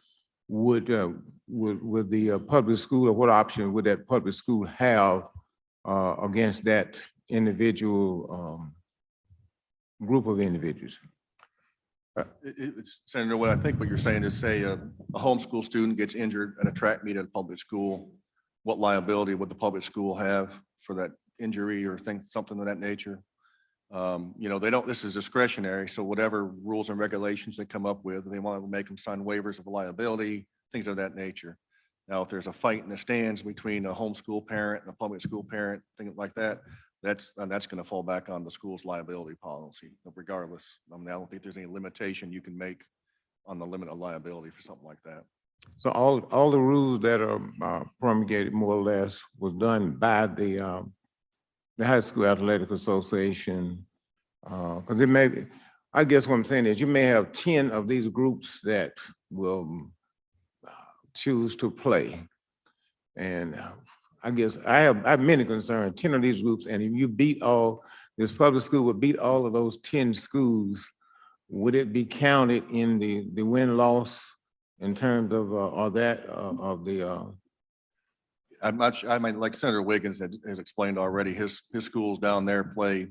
[SPEAKER 4] would the public school, or what option would that public school have against that individual group of individuals?
[SPEAKER 1] It's, Senator, what I think what you're saying is, say a homeschool student gets injured at a track meet at a public school, what liability would the public school have for that injury or something of that nature? You know, they don't, this is discretionary, so whatever rules and regulations they come up with, they want to make them sign waivers of liability, things of that nature. Now, if there's a fight in the stands between a homeschool parent and a public school parent, things like that, that's going to fall back on the school's liability policy, regardless. I mean, I don't think there's any limitation you can make on the limit of liability for something like that.
[SPEAKER 4] So all the rules that are promulgated more or less was done by the High School Athletic Association. Because it may be, I guess what I'm saying is you may have 10 of these groups that will choose to play. And I guess I have many concerns, 10 of these groups, and if you beat this public school would beat all of those 10 schools, would it be counted in the win-loss in terms of,
[SPEAKER 1] I'm not sure, I mean, like Senator Wiggins has explained already, his schools down there play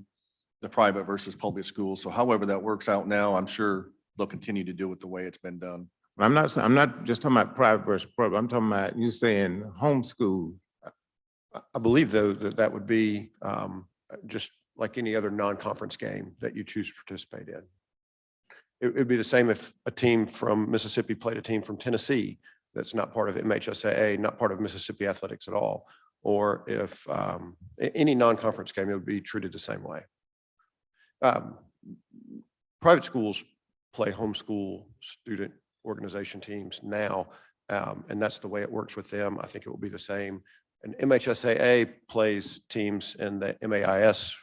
[SPEAKER 1] the private versus public schools. So however that works out now, I'm sure they'll continue to do it the way it's been done.
[SPEAKER 4] I'm not just talking about private versus public, I'm talking about, you saying homeschool.
[SPEAKER 8] I believe though that would be just like any other non-conference game that you choose to participate in. It would be the same if a team from Mississippi played a team from Tennessee that's not part of MHSAA, not part of Mississippi athletics at all. Or if any non-conference game, it would be treated the same way. Private schools play homeschool student organization teams now, and that's the way it works with them. I think it will be the same. And MHSAA plays teams in the MAIS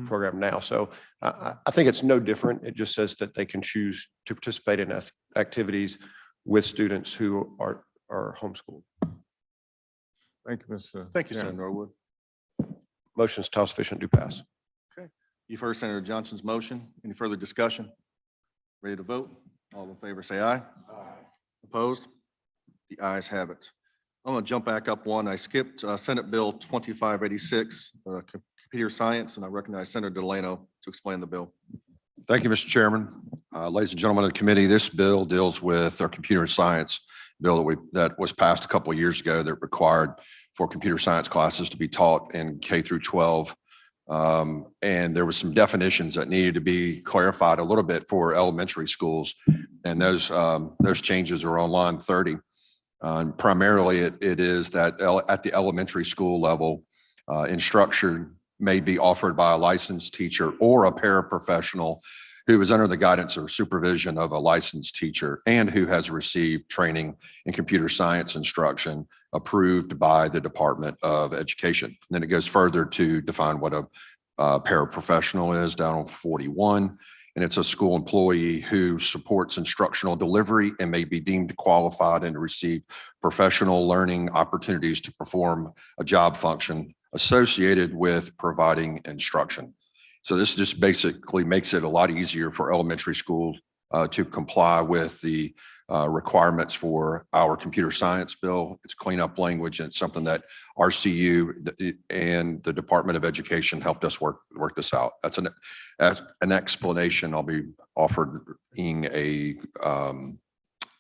[SPEAKER 8] program now. So I think it's no different. It just says that they can choose to participate in activities with students who are homeschooled.
[SPEAKER 4] Thank you, Mr.
[SPEAKER 1] Thank you,
[SPEAKER 4] Chairman.
[SPEAKER 1] Senator Norwood.
[SPEAKER 8] Motion is town sufficient, do pass.
[SPEAKER 1] You've heard Senator Johnson's motion. Any further discussion? Ready to vote? All in favor, say aye. Aye. Opposed? The ayes have it. I'm going to jump back up one. I skipped Senate Bill 2586, computer science, and I recognize Senator Delano to explain the bill.
[SPEAKER 12] Thank you, Mr. Chairman. Ladies and gentlemen of the committee, this bill deals with our computer science bill that was passed a couple of years ago that required for computer science classes to be taught in K through 12. And there were some definitions that needed to be clarified a little bit for elementary schools. And those changes are on line 30. Primarily, it is that at the elementary school level, instruction may be offered by a licensed teacher or a paraprofessional who is under the guidance or supervision of a licensed teacher and who has received training in computer science instruction approved by the Department of Education. And then it goes further to define what a paraprofessional is down on 41. And it's a school employee who supports instructional delivery and may be deemed qualified and receive professional learning opportunities to perform a job function associated with providing instruction. So this just basically makes it a lot easier for elementary schools to comply with the requirements for our computer science bill. It's cleanup language, and it's something that RCU and the Department of Education helped us work this out. That's an explanation. I'll be offering a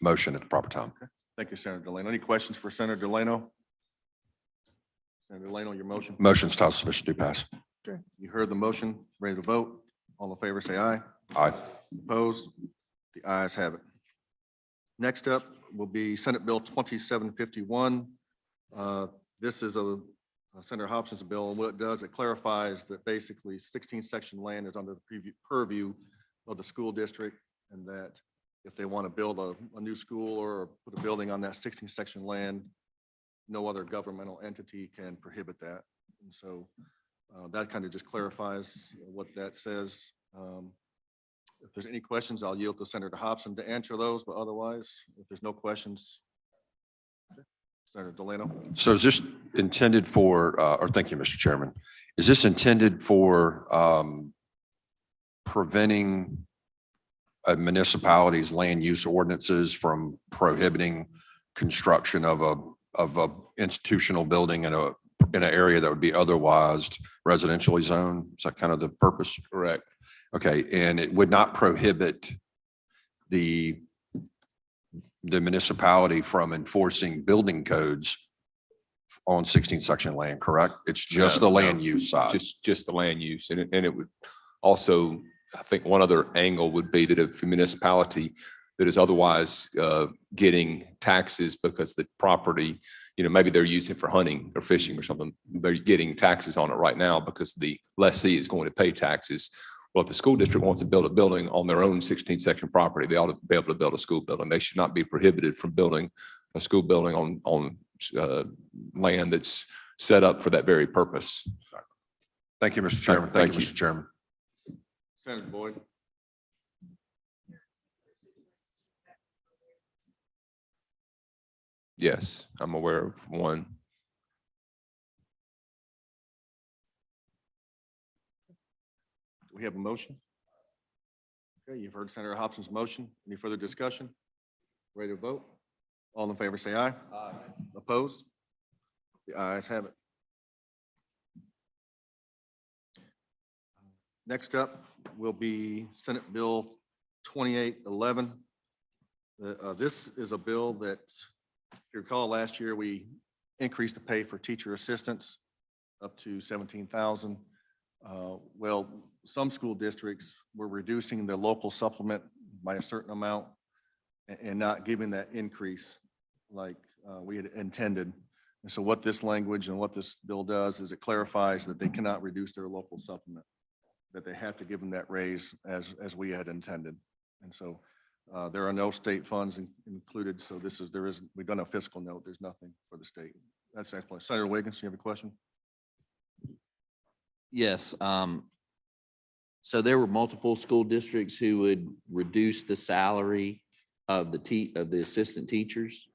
[SPEAKER 12] motion at the proper time.
[SPEAKER 1] Okay. Thank you, Senator Delano. Any questions for Senator Delano? Senator Delano, your motion.
[SPEAKER 12] Motion's title sufficient to pass.
[SPEAKER 1] Okay, you heard the motion, ready to vote? All in favor, say aye.
[SPEAKER 12] Aye.
[SPEAKER 1] Opposed? The ayes have it. Next up will be Senate Bill 2751. This is Senator Hobson's bill, and what it does, it clarifies that basically 16 section land is under the purview of the school district, and that if they want to build a new school or put a building on that 16 section land, no other governmental entity can prohibit that. And so that kind of just clarifies what that says. If there's any questions, I'll yield to Senator Hobson to answer those, but otherwise, if there's no questions, Senator Delano.
[SPEAKER 12] So is this intended for, or thank you, Mr. Chairman, is this intended for preventing a municipality's land use ordinances from prohibiting construction of a institutional building in an area that would be otherwise residentially zoned? Is that kind of the purpose?
[SPEAKER 5] Correct.
[SPEAKER 12] Okay, and it would not prohibit the municipality from enforcing building codes on 16 section land, correct? It's just
[SPEAKER 5] No,
[SPEAKER 12] the
[SPEAKER 5] no,
[SPEAKER 12] land use side.
[SPEAKER 5] Just the land use. And it would also, I think one other angle would be that if a municipality that is otherwise getting taxes because the property, maybe they're using it for hunting or fishing or something, they're getting taxes on it right now because the lessee is going to pay taxes. Well, if the school district wants to build a building on their own 16 section property, they ought to be able to build a school building. They should not be prohibited from building a school building on land that's set up for that very purpose.
[SPEAKER 12] Thank you, Mr. Chairman. Thank you,
[SPEAKER 5] Thank you.
[SPEAKER 12] Mr. Chairman.
[SPEAKER 1] Senator Boyd.
[SPEAKER 5] Yes, I'm aware of one.
[SPEAKER 1] Do we have a motion? Okay, you've heard Senator Hobson's motion. Any further discussion? Ready to vote? All in favor, say aye. Aye. Opposed? The ayes have it. Next up will be Senate Bill 2811. This is a bill that, if you recall, last year we increased the pay for teacher assistants up to 17,000. Well, some school districts were reducing their local supplement by a certain amount and not giving that increase like we had intended. And so what this language and what this bill does is it clarifies that they cannot reduce their local supplement, that they have to give them that raise as we had intended. And so there are no state funds included. So we've done a fiscal note. There's nothing for the state. That's excellent. Senator Wiggins, you have a question?
[SPEAKER 11] Yes. So there were multiple school districts who would reduce the salary of the assistant teachers.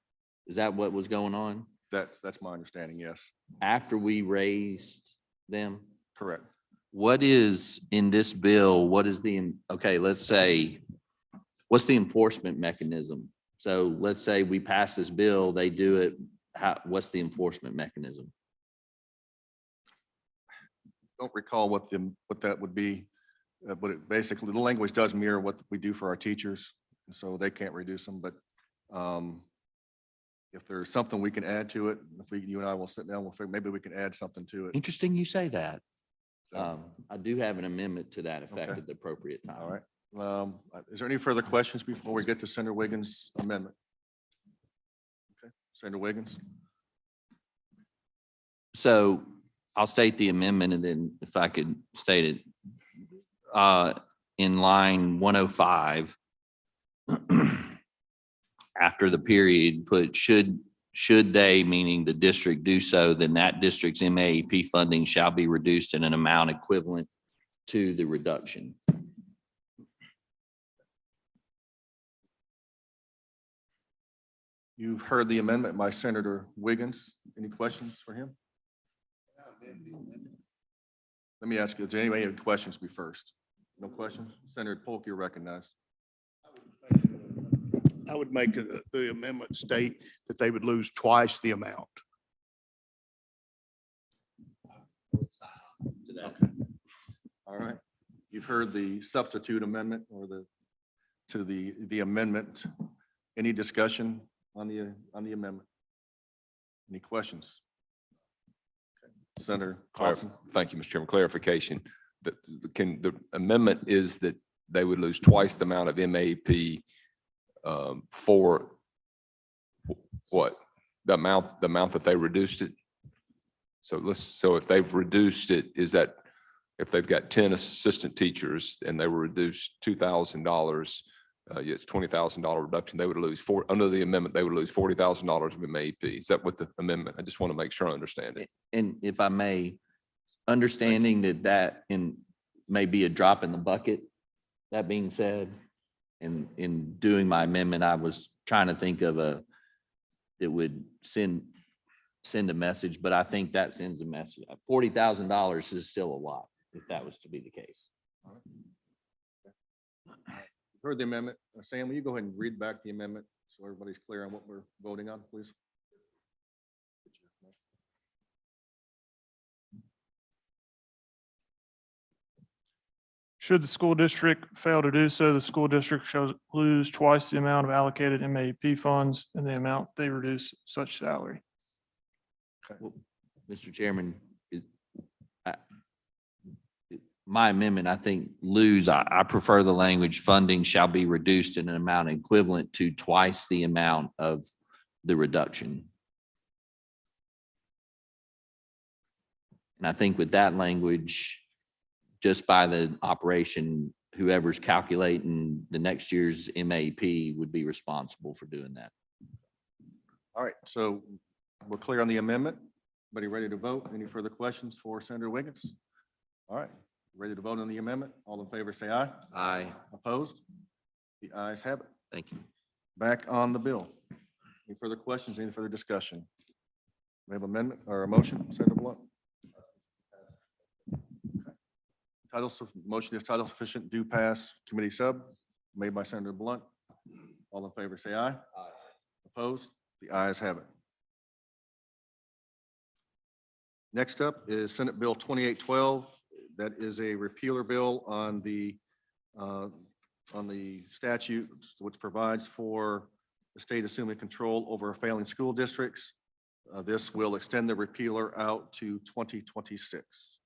[SPEAKER 11] Is that what was going on?
[SPEAKER 1] That's my understanding, yes.
[SPEAKER 11] After we raised them?
[SPEAKER 1] Correct.
[SPEAKER 11] What is in this bill? What is let's say, what's the enforcement mechanism? So let's say we pass this bill, they do it. What's the enforcement mechanism?
[SPEAKER 1] Don't recall what that would be, but it basically, the language does mirror what we do for our teachers, and so they can't reduce them, but if there's something we can add to it, you and I will sit down, we'll figure, maybe we can add something to it.
[SPEAKER 11] Interesting you say that.
[SPEAKER 1] So,
[SPEAKER 11] I do have an amendment to that effect
[SPEAKER 1] Okay.
[SPEAKER 11] at the appropriate time.
[SPEAKER 1] all right. Is there any further questions before we get to Senator Wiggins' amendment? Okay, Senator Wiggins?
[SPEAKER 11] So I'll state the amendment and then if I could state it, in line 105, after the period, put should they, meaning the district, do so, then that district's MAEP funding shall be reduced in an amount equivalent to the reduction.
[SPEAKER 1] You've heard the amendment by Senator Wiggins. Any questions for him? Let me ask you, does anybody have questions be first? No questions? Senator Polk, you're recognized.
[SPEAKER 13] I would make the amendment state that they would lose twice the amount.
[SPEAKER 1] All right. You've heard the substitute amendment or the amendment. Any discussion on the amendment? Any questions? Okay. Senator
[SPEAKER 5] Clarif-
[SPEAKER 1] Thompson.
[SPEAKER 5] Thank you, Mr. Chairman. Clarification. The amendment is that they would lose twice the amount of MAP for what? The amount that they reduced it? So if they've reduced it, is that if they've got 10 assistant teachers and they were reduced $2,000, it's $20,000 reduction, they would lose under the amendment, they would lose $40,000 of MAP. Is that what the amendment? I just want to make sure I understand it.
[SPEAKER 11] And if I may, understanding that may be a drop in the bucket. That being said, in doing my amendment, I was trying to think of it would send a message, but I think that sends a message. $40,000 is still a lot if that was to be the case.
[SPEAKER 1] Heard the amendment. Sam, will you go ahead and read back the amendment so everybody's clear on what we're voting on, please?
[SPEAKER 14] Should the school district fail to do so, the school district shall lose twice the amount of allocated MAP funds and the amount they reduce such salary.
[SPEAKER 11] Mr. Chairman, my amendment, I think lose, I prefer the language funding shall be reduced in an amount equivalent to twice the amount of the reduction. And I think with that language, just by the operation, whoever's calculating the next year's MAP would be responsible for doing that.
[SPEAKER 1] All right, so we're clear on the amendment. Everybody ready to vote? Any further questions for Senator Wiggins? All right, ready to vote on the amendment? All in favor, say aye.
[SPEAKER 11] Aye.
[SPEAKER 1] Opposed? The ayes have it.
[SPEAKER 11] Thank you.
[SPEAKER 1] Back on the bill. Any further questions, any further discussion? We have amendment or a motion, Senator Blunt? Motion is title sufficient, do pass, committee sub, made by Senator Blunt. All in favor, say aye. Aye. Opposed? The ayes have it. Next up is Senate Bill 2812. That is a repealer bill on the statute which provides for the state assuming control over failing school districts. This will extend the repealer out to 2026.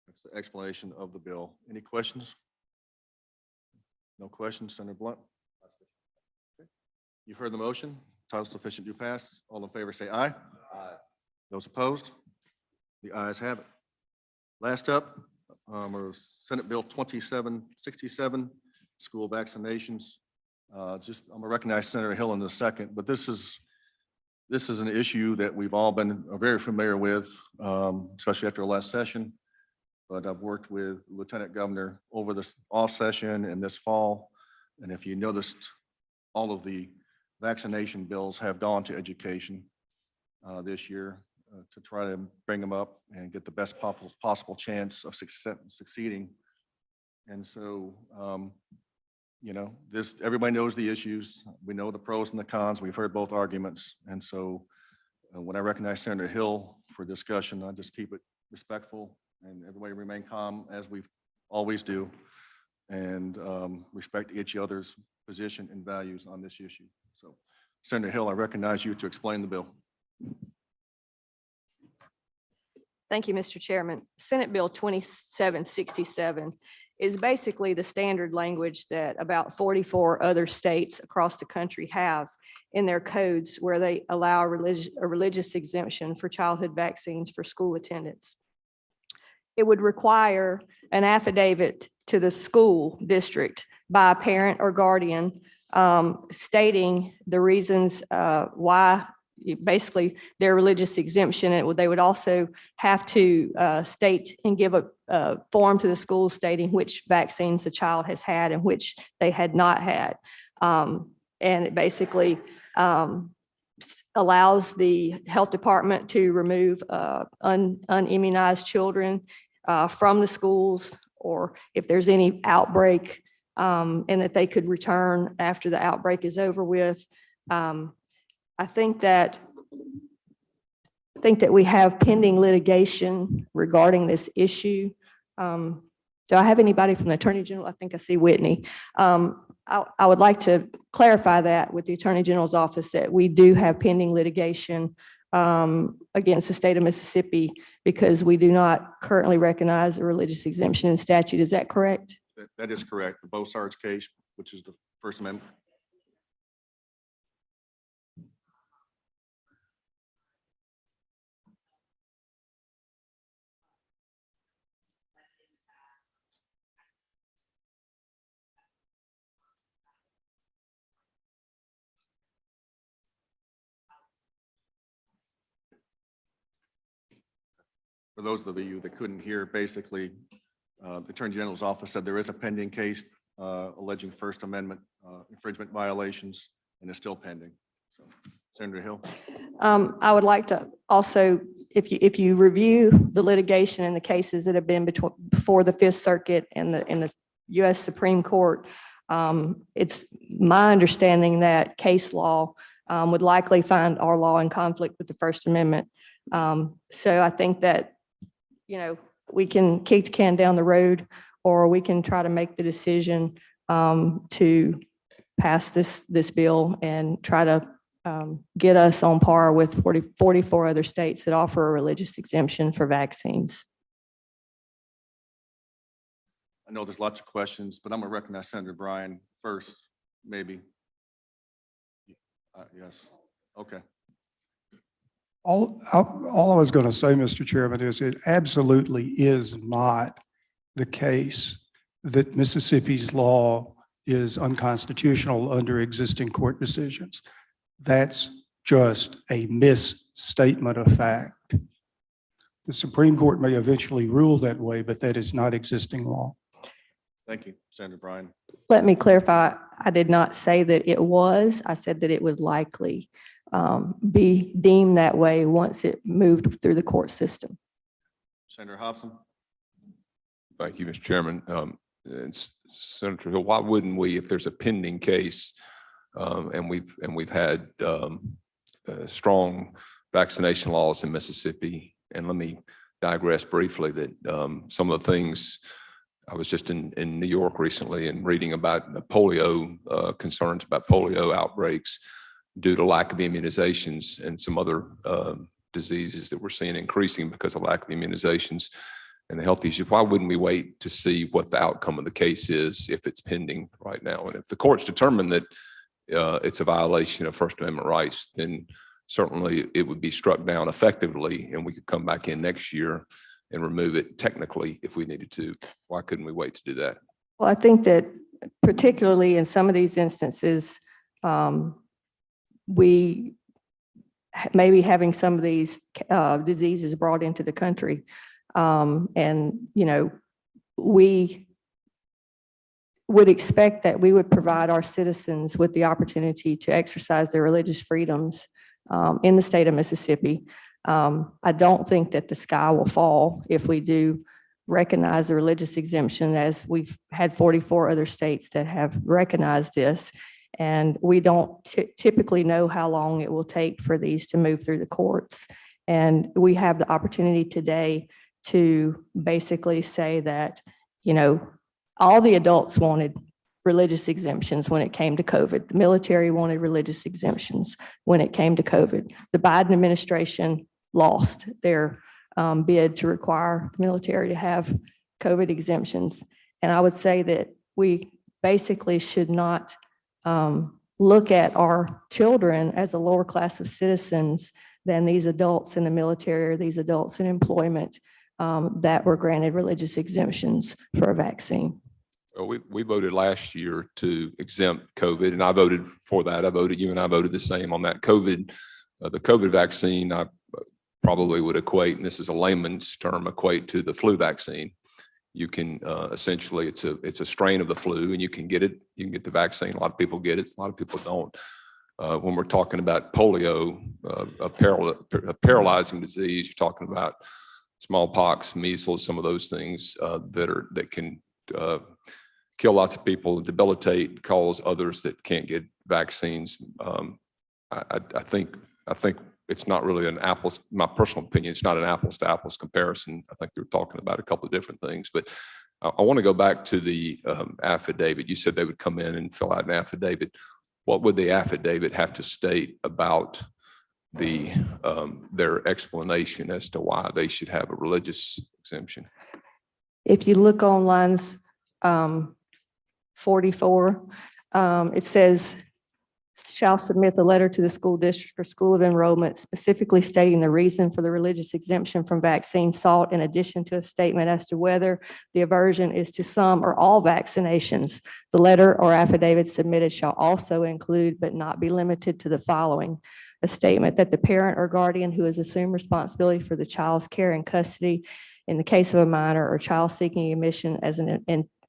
[SPEAKER 1] That's the explanation of the bill. Any questions? No questions, Senator Blunt? You've heard the motion. Title sufficient, do pass. All in favor, say aye. Aye. Those opposed? The ayes have it. Last up, are Senate Bill 2767, school vaccinations. I'm gonna recognize Senator Hill in a second, but this is an issue that we've all been very familiar with, especially after the last session. But I've worked with Lieutenant Governor over this off session and this fall. And if you noticed, all of the vaccination bills have gone to education this year to try to bring them up and get the best possible chance of succeeding. And so, everybody knows the issues. We know the pros and the cons. We've heard both arguments. And so when I recognize Senator Hill for discussion, I just keep it respectful and everybody remain calm as we always do, and respect each other's position and values on this issue. So Senator Hill, I recognize you to explain the bill.
[SPEAKER 2] Thank you, Mr. Chairman. Senate Bill 2767 is basically the standard language that about 44 other states across the country have in their codes where they allow a religious exemption for childhood vaccines for school attendance. It would require an affidavit to the school district by a parent or guardian stating the reasons why basically their religious exemption. They would also have to state and give a form to the school stating which vaccines the child has had and which they had not had. And it basically allows the health department to remove unimmunized children from the schools, or if there's any outbreak, and that they could return after the outbreak is over with. I think that we have pending litigation regarding this issue. Do I have anybody from the Attorney General? I think I see Whitney. I would like to clarify that with the Attorney General's office that we do have pending litigation against the state of Mississippi because we do not currently recognize a religious exemption in statute. Is that correct?
[SPEAKER 1] That is correct. The Sarge case, which is the First Amendment. For those of you that couldn't hear, basically, the Attorney General's office said there is a pending case alleging First Amendment infringement violations, and it's still pending. So, Senator Hill.
[SPEAKER 2] I would like to also, if you review the litigation and the cases that have been before the Fifth Circuit and the U.S. Supreme Court, it's my understanding that case law would likely find our law in conflict with the First Amendment. So I think that, we can kick the can down the road, or we can try to make the decision to pass this bill and try to get us on par with 44 other states that offer a religious exemption for vaccines.
[SPEAKER 1] I know there's lots of questions, but I'm going to recognize Senator Bryan first, maybe. Yes. Okay.
[SPEAKER 7] All I was going to say, Mr. Chairman, is it absolutely is not the case that Mississippi's law is unconstitutional under existing court decisions. That's just a misstatement of fact. The Supreme Court may eventually rule that way, but that is not existing law.
[SPEAKER 1] Thank you, Senator Bryan.
[SPEAKER 2] Let me clarify. I did not say that it was. I said that it would likely be deemed that way once it moved through the court system.
[SPEAKER 1] Senator Hobson.
[SPEAKER 5] Thank you, Mr. Chairman. Senator Hill, why wouldn't we, if there's a pending case and we've had strong vaccination laws in Mississippi, and let me digress briefly that some of the things, I was just in New York recently and reading about the polio, concerns about polio outbreaks due to lack of immunizations and some other diseases that we're seeing increasing because of lack of immunizations and the health issues. Why wouldn't we wait to see what the outcome of the case is if it's pending right now? And if the courts determine that it's a violation of First Amendment rights, then certainly it would be struck down effectively and we could come back in next year and remove it technically if we needed to. Why couldn't we wait to do that?
[SPEAKER 2] Well, I think that particularly in some of these instances, we may be having some of these diseases brought into the country. And, we would expect that we would provide our citizens with the opportunity to exercise their religious freedoms in the state of Mississippi. I don't think that the sky will fall if we do recognize the religious exemption, as we've had 44 other states that have recognized this. And we don't typically know how long it will take for these to move through the courts. And we have the opportunity today to basically say that, all the adults wanted religious exemptions when it came to COVID. The military wanted religious exemptions when it came to COVID. The Biden administration lost their bid to require the military to have COVID exemptions. And I would say that we basically should not look at our children as a lower class of citizens than these adults in the military or these adults in employment that were granted religious exemptions for a vaccine.
[SPEAKER 5] Well, we voted last year to exempt COVID, and I voted for that. You and I voted the same on that. COVID, the COVID vaccine, I probably would equate, and this is a layman's term, equate to the flu vaccine. You can essentially, it's a strain of the flu, and you can get it. You can get the vaccine. A lot of people get it. A lot of people don't. When we're talking about polio, a paralyzing disease, you're talking about smallpox, measles, some of those things that can kill lots of people, debilitate, cause others that can't get vaccines. I think it's not really an apples, my personal opinion, it's not an apples to apples comparison. I think they're talking about a couple of different things, but I want to go back to the affidavit. You said they would come in and fill out an affidavit. What would the affidavit have to state about their explanation as to why they should have a religious exemption.
[SPEAKER 2] If you look on lines 44, it says, shall submit the letter to the school district or school of enrollment specifically stating the reason for the religious exemption from vaccine sought, in addition to a statement as to whether the aversion is to some or all vaccinations. The letter or affidavit submitted shall also include, but not be limited to, the following: a statement that the parent or guardian who has assumed responsibility for the child's care and custody in the case of a minor or child seeking admission as an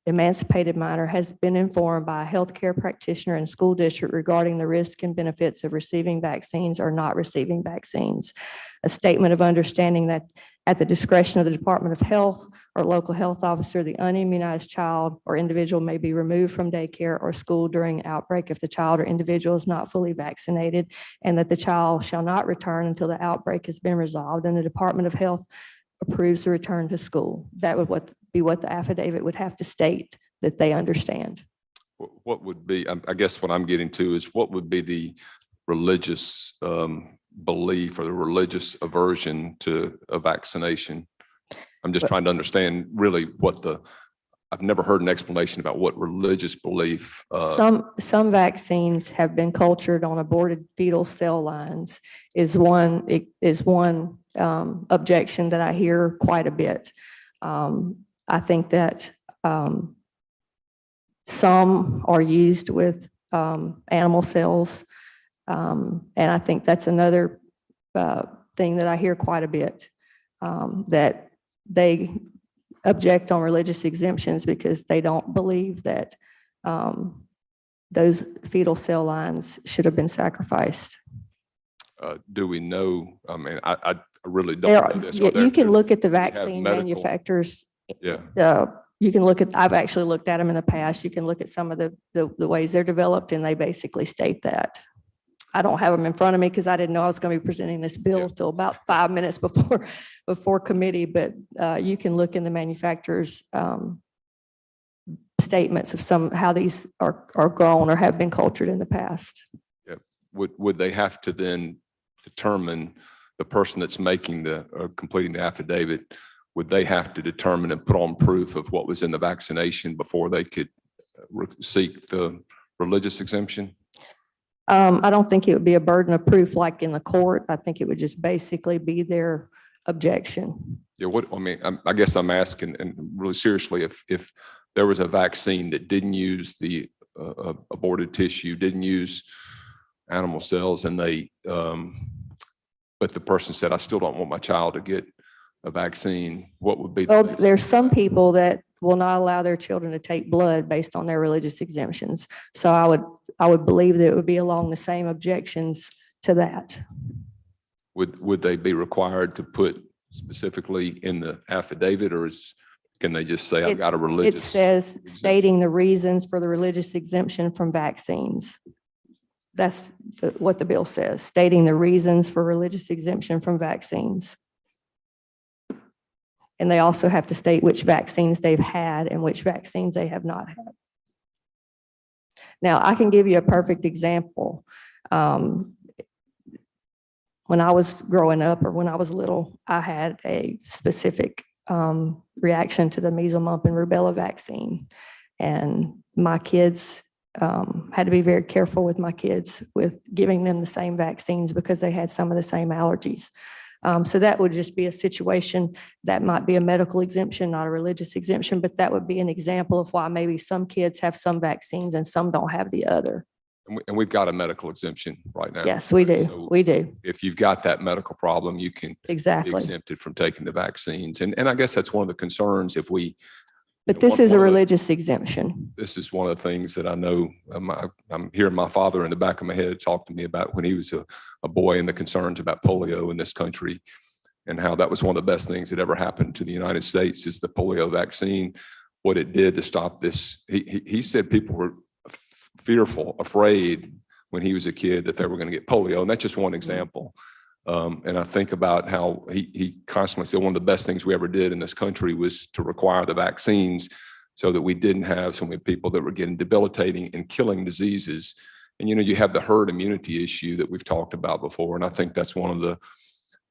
[SPEAKER 2] emancipated minor has been informed by a healthcare practitioner and school district regarding the risks and benefits of receiving vaccines or not receiving vaccines. A statement of understanding that at the discretion of the Department of Health or local health officer, the unimmunized child or individual may be removed from daycare or school during outbreak if the child or individual is not fully vaccinated, and that the child shall not return until the outbreak has been resolved and the Department of Health approves the return to school. That would be what the affidavit would have to state that they understand.
[SPEAKER 5] What would be, I guess what I'm getting to is what would be the religious belief or the religious aversion to a vaccination? I'm just trying to understand really I've never heard an explanation about what religious belief.
[SPEAKER 2] Some vaccines have been cultured on aborted fetal cell lines is one objection that I hear quite a bit. I think that some are used with animal cells. And I think that's another thing that I hear quite a bit, that they object on religious exemptions because they don't believe that those fetal cell lines should have been sacrificed.
[SPEAKER 5] Do we know? I mean, I really don't know this.
[SPEAKER 2] You can look at the
[SPEAKER 5] do we have
[SPEAKER 2] vaccine
[SPEAKER 5] medical-
[SPEAKER 2] manufacturers.
[SPEAKER 5] Yeah.
[SPEAKER 2] You can look at, I've actually looked at them in the past. You can look at some of the ways they're developed, and they basically state that. I don't have them in front of me because I didn't know I was going to be presenting this bill till about 5 minutes before committee, but you can look in the manufacturer's statements of how these are grown or have been cultured in the past.
[SPEAKER 5] Yeah. Would they have to then determine, the person that's making completing the affidavit, would they have to determine and put on proof of what was in the vaccination before they could seek the religious exemption?
[SPEAKER 2] I don't think it would be a burden of proof like in the court. I think it would just basically be their objection.
[SPEAKER 5] Yeah, I guess I'm asking, and really seriously, if there was a vaccine that didn't use the aborted tissue, didn't use animal cells, and but the person said, I still don't want my child to get a vaccine, what would be?
[SPEAKER 2] Well, there's some people that will not allow their children to take blood based on their religious exemptions. So I would believe that it would be along the same objections to that.
[SPEAKER 5] Would they be required to put specifically in the affidavit, or can they just say, I've got a religious?
[SPEAKER 2] It says stating the reasons for the religious exemption from vaccines. That's what the bill says, stating the reasons for religious exemption from vaccines. And they also have to state which vaccines they've had and which vaccines they have not had. Now, I can give you a perfect example. When I was growing up, or when I was little, I had a specific reaction to the measles, mumps, and rubella vaccine. And my kids had to be very careful with my kids with giving them the same vaccines because they had some of the same allergies. So that would just be a situation that might be a medical exemption, not a religious exemption, but that would be an example of why maybe some kids have some vaccines and some don't have the other.
[SPEAKER 5] And we've got a medical exemption right now.
[SPEAKER 2] Yes, we do.
[SPEAKER 5] So
[SPEAKER 2] We do.
[SPEAKER 5] if you've got that medical problem, you can be
[SPEAKER 2] Exactly.
[SPEAKER 5] exempted from taking the vaccines. And I guess that's one of the concerns if we.
[SPEAKER 2] But this is a religious exemption.
[SPEAKER 5] This is one of the things that I know, I'm hearing my father in the back of my head talk to me about when he was a boy and the concerns about polio in this country, and how that was one of the best things that ever happened to the United States is the polio vaccine, what it did to stop this. He said people were fearful, afraid when he was a kid that they were going to get polio. And that's just one example. And I think about how he constantly said one of the best things we ever did in this country was to require the vaccines so that we didn't have so many people that were getting debilitating and killing diseases. And, you have the herd immunity issue that we've talked about before. And I think that's one of the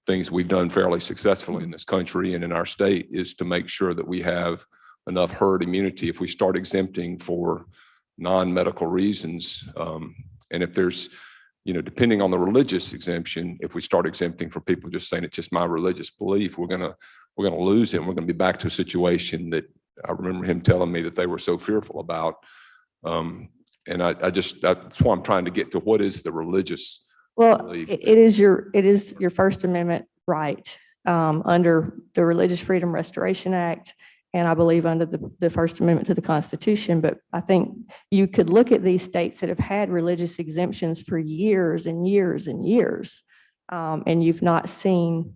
[SPEAKER 5] things we've done fairly successfully in this country and in our state is to make sure that we have enough herd immunity. If we start exempting for non-medical reasons, and if there's, depending on the religious exemption, if we start exempting for people just saying it's just my religious belief, we're gonna lose it. And we're gonna be back to a situation that I remember him telling me that they were so fearful about. And that's why I'm trying to get to what is the religious
[SPEAKER 2] Well,
[SPEAKER 5] belief.
[SPEAKER 2] it is your First Amendment right under the Religious Freedom Restoration Act, and I believe under the First Amendment to the Constitution. But I think you could look at these states that have had religious exemptions for years and years and years, and you've not seen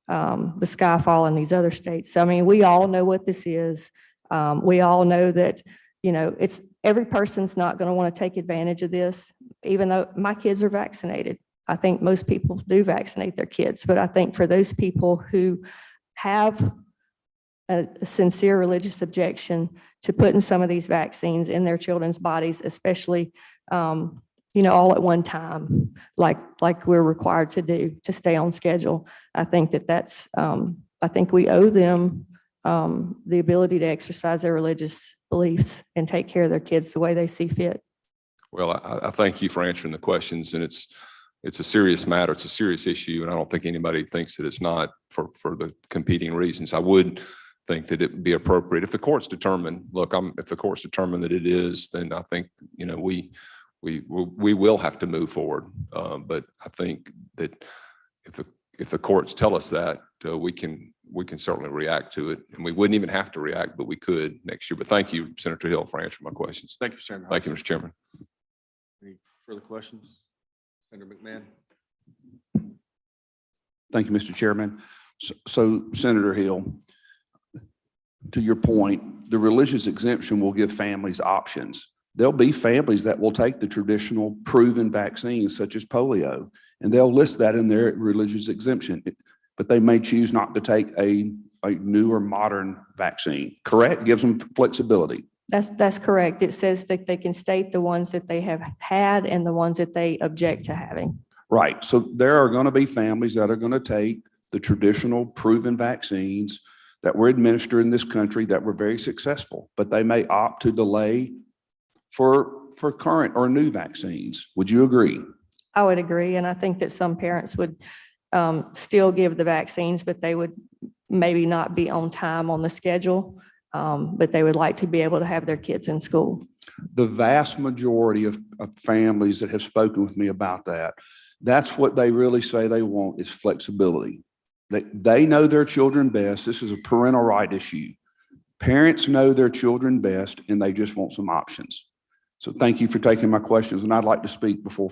[SPEAKER 2] the sky fall in these other states. So, I mean, we all know what this is. We all know that, it's every person's not going to want to take advantage of this, even though my kids are vaccinated. I think most people do vaccinate their kids, but I think for those people who have a sincere religious objection to putting some of these vaccines in their children's bodies, especially, all at one time, like we're required to do to stay on schedule. I think I think we owe them the ability to exercise their religious beliefs and take care of their kids the way they see fit.
[SPEAKER 5] Well, I thank you for answering the questions, and it's a serious matter. It's a serious issue, and I don't think anybody thinks that it's not for the competing reasons. I would think that it would be appropriate if the courts determine, if the courts determine that it is, then I think, we will have to move forward. But I think that if the courts tell us that, we can certainly react to it, and we wouldn't even have to react, but we could next year. But thank you, Senator Hill, for answering my questions.
[SPEAKER 1] Thank you, Senator.
[SPEAKER 5] Thank you, Mr. Chairman.
[SPEAKER 1] Any further questions? Senator McMahon?
[SPEAKER 3] Thank you, Mr. Chairman. So Senator Hill, to your point, the religious exemption will give families options. There'll be families that will take the traditional proven vaccines such as polio, and they'll list that in their religious exemption, but they may choose not to take a newer modern vaccine, correct? Gives them flexibility.
[SPEAKER 2] That's correct. It says that they can state the ones that they have had and the ones that they object to having.
[SPEAKER 3] Right. So there are going to be families that are going to take the traditional proven vaccines that were administered in this country that were very successful, but they may opt to delay for current or new vaccines. Would you agree?
[SPEAKER 2] I would agree. And I think that some parents would still give the vaccines, but they would maybe not be on time on the schedule. But they would like to be able to have their kids in school.
[SPEAKER 3] The vast majority of families that have spoken with me about that, that's what they really say they want is flexibility. They know their children best. This is a parental right issue. Parents know their children best, and they just want some options. So thank you for taking my questions, and I'd like to speak before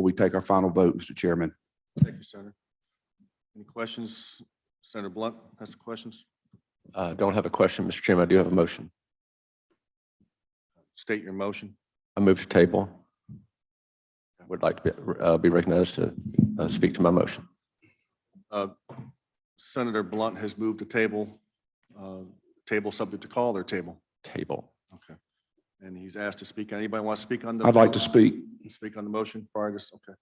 [SPEAKER 3] we take our final vote, Mr. Chairman.
[SPEAKER 1] Thank you, Senator. Any questions? Senator Blunt has some questions.
[SPEAKER 8] Don't have a question, Mr. Chairman. I do have a motion.
[SPEAKER 1] State your motion.
[SPEAKER 8] I move to table. Would like to be recognized to speak to my motion.
[SPEAKER 1] Senator Blunt has moved to table. Table subject to call or table?
[SPEAKER 8] Table.
[SPEAKER 1] Okay. And he's asked to speak. Anybody want to speak on the?
[SPEAKER 3] I'd like to speak.
[SPEAKER 1] Speak on the motion prior to, okay.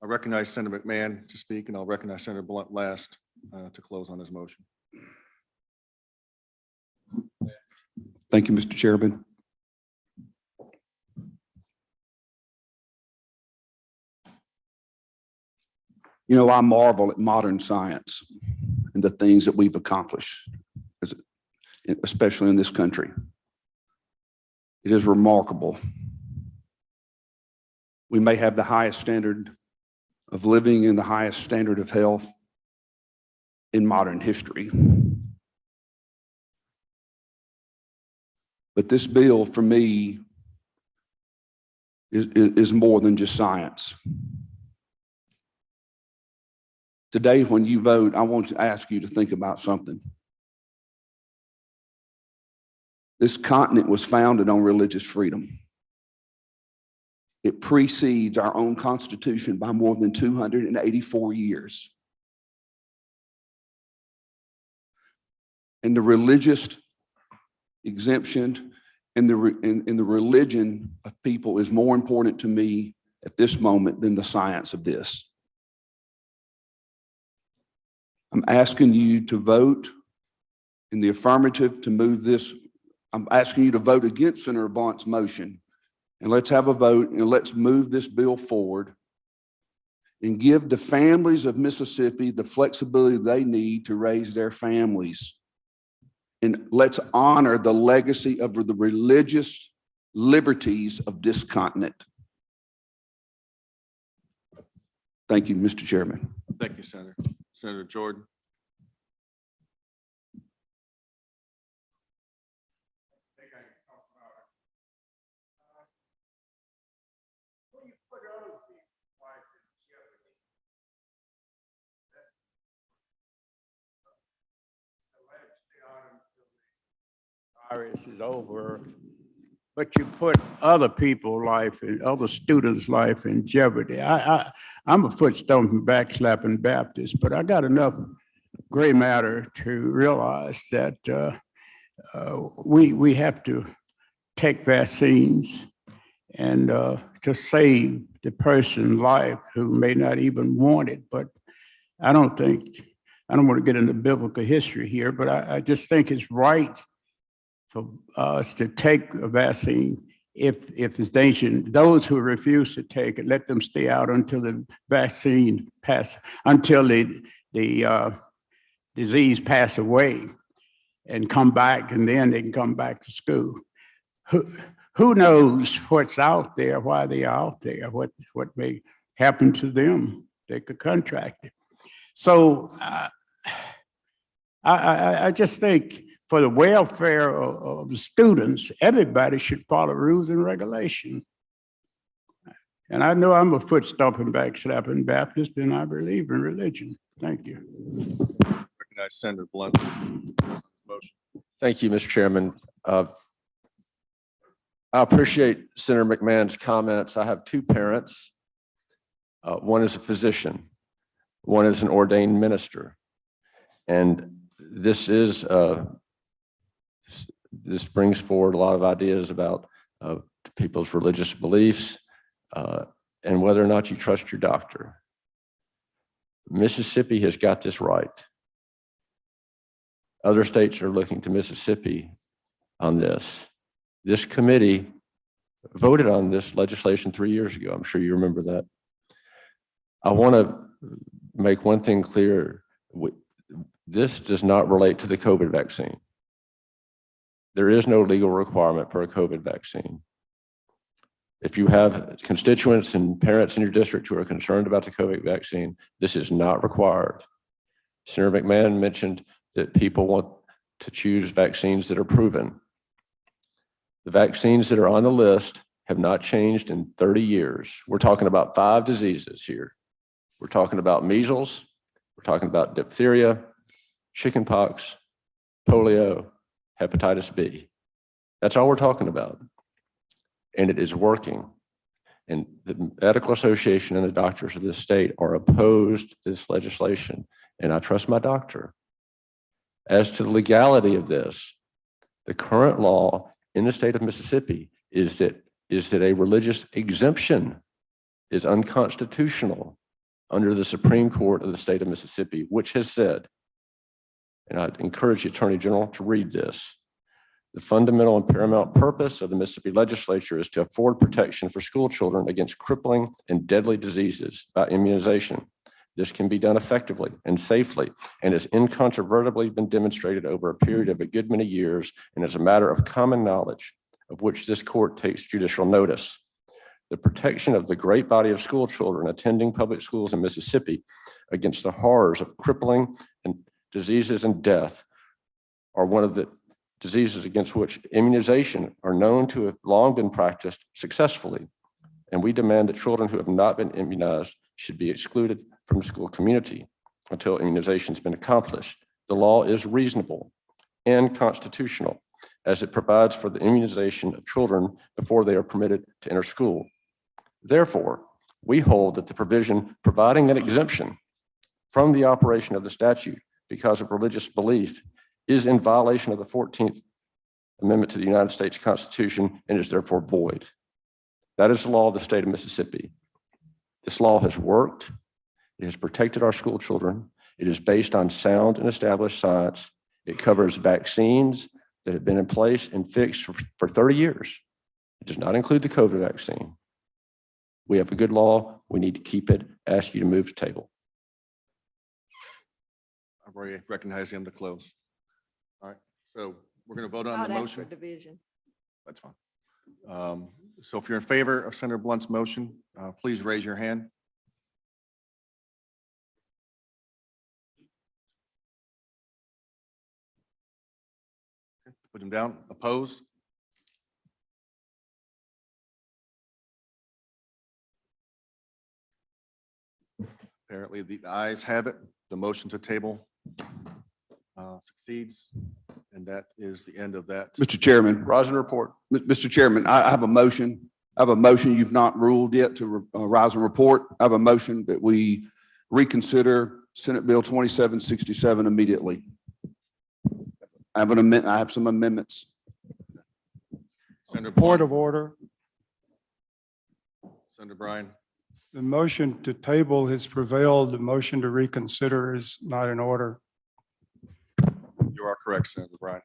[SPEAKER 1] I recognize Senator McMahon to speak, and I'll recognize Senator Blunt last to close on his motion.
[SPEAKER 3] Thank you, Mr. Chairman. I marvel at modern science and the things that we've accomplished, especially in this country. It is remarkable. We may have the highest standard of living and the highest standard of health in modern history. But this bill, for me, is more than just science. Today, when you vote, I want to ask you to think about something. This continent was founded on religious freedom. It precedes our own Constitution by more than 284 years. And the religious exemption and the religion of people is more important to me
[SPEAKER 15] at this moment than the science of this. I'm asking you to vote in the affirmative to move this. I'm asking you to vote against Senator Blunt's motion. And let's have a vote and let's move this bill forward and give the families of Mississippi the flexibility they need to raise their families. And let's honor the legacy of the religious liberties of this continent. Thank you, Mr. Chairman.
[SPEAKER 1] Thank you, Senator. Senator Jordan.
[SPEAKER 3] Virus is over, but you put other people's life and other students' life in jeopardy. I'm a foot stomping, backslapping Baptist, but I got enough gray matter to realize that we have to take vaccines and to save the person's life who may not even want it. But I don't want to get into biblical history here, but I just think it's right for us to take a vaccine if it's dangerous. Those who refuse to take it, let them stay out until the vaccine until the disease pass away and come back, and then they can come back to school. Who knows what's out there, why they are out there, what may happen to them? They could contract it. So I just think for the welfare of the students, everybody should follow rules and regulations. And I know I'm a foot stomping, backslapping Baptist, and I believe in religion. Thank you.
[SPEAKER 1] Recognize Senator Blunt. Motion.
[SPEAKER 8] Thank you, Mr. Chairman. I appreciate Senator McMahon's comments. I have two parents. One is a physician. One is an ordained minister. And this brings forward a lot of ideas about people's religious beliefs and whether or not you trust your doctor. Mississippi has got this right. Other states are looking to Mississippi on this. This committee voted on this legislation 3 years ago. I'm sure you remember that. I want to make one thing clear. This does not relate to the COVID vaccine. There is no legal requirement for a COVID vaccine. If you have constituents and parents in your district who are concerned about the COVID vaccine, this is not required. Senator McMahon mentioned that people want to choose vaccines that are proven. The vaccines that are on the list have not changed in 30 years. We're talking about 5 diseases here. We're talking about measles, we're talking about diphtheria, chickenpox, polio, hepatitis B. That's all we're talking about. And it is working. And the Medical Association and the doctors of this state are opposed to this legislation. And I trust my doctor. As to the legality of this, the current law in the state of Mississippi is that a religious exemption is unconstitutional under the Supreme Court of the state of Mississippi, which has said, and I'd encourage the Attorney General to read this, the fundamental and paramount purpose of the Mississippi legislature is to afford protection for school children against crippling and deadly diseases by immunization. This can be done effectively and safely, and has incontrovertibly been demonstrated over a period of a good many years, and is a matter of common knowledge of which this court takes judicial notice. The protection of the great body of school children attending public schools in Mississippi against the horrors of crippling and diseases and death are one of the diseases against which immunization are known to have long been practiced successfully. And we demand that children who have not been immunized should be excluded from the school community until immunization has been accomplished. The law is reasonable and constitutional as it provides for the immunization of children before they are permitted to enter school. Therefore, we hold that the provision providing an exemption from the operation of the statute because of religious belief is in violation of the 14th Amendment to the United States Constitution and is therefore void. That is the law of the state of Mississippi. This law has worked. It has protected our school children. It is based on sound and established science. It covers vaccines that have been in place and fixed for 30 years. It does not include the COVID vaccine. We have a good law. We need to keep it. Ask you to move to table.
[SPEAKER 1] I've already recognized him to close. All right, so we're going to vote on
[SPEAKER 2] I'd
[SPEAKER 1] the
[SPEAKER 2] ask for
[SPEAKER 1] motion.
[SPEAKER 2] division.
[SPEAKER 1] That's fine. So if you're in favor of Senator Blunt's motion, please raise your hand. Okay, put him down. Opposed? Apparently, the ayes have it. The motion to table succeeds, and that is the end of that.
[SPEAKER 15] Mr. Chairman,
[SPEAKER 8] Rise and report.
[SPEAKER 15] Mr. Chairman, I have a motion. I have a motion. You've not ruled yet to rise and report. I have a motion that we reconsider Senate Bill 2767 immediately. I have an amendment. I have some amendments.
[SPEAKER 1] Senator
[SPEAKER 7] Point
[SPEAKER 1] Blunt,
[SPEAKER 7] of order.
[SPEAKER 1] Senator Bryan.
[SPEAKER 7] The motion to table has prevailed. The motion to reconsider is not in order.
[SPEAKER 1] You are correct, Senator Bryan.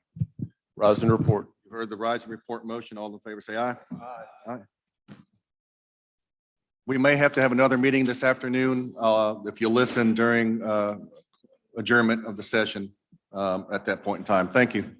[SPEAKER 8] Rise and report.
[SPEAKER 1] You heard the rise and report motion. All in favor, say aye. Aye. We may have to have another meeting this afternoon if you listen during adjournment of the session at that point in time. Thank you.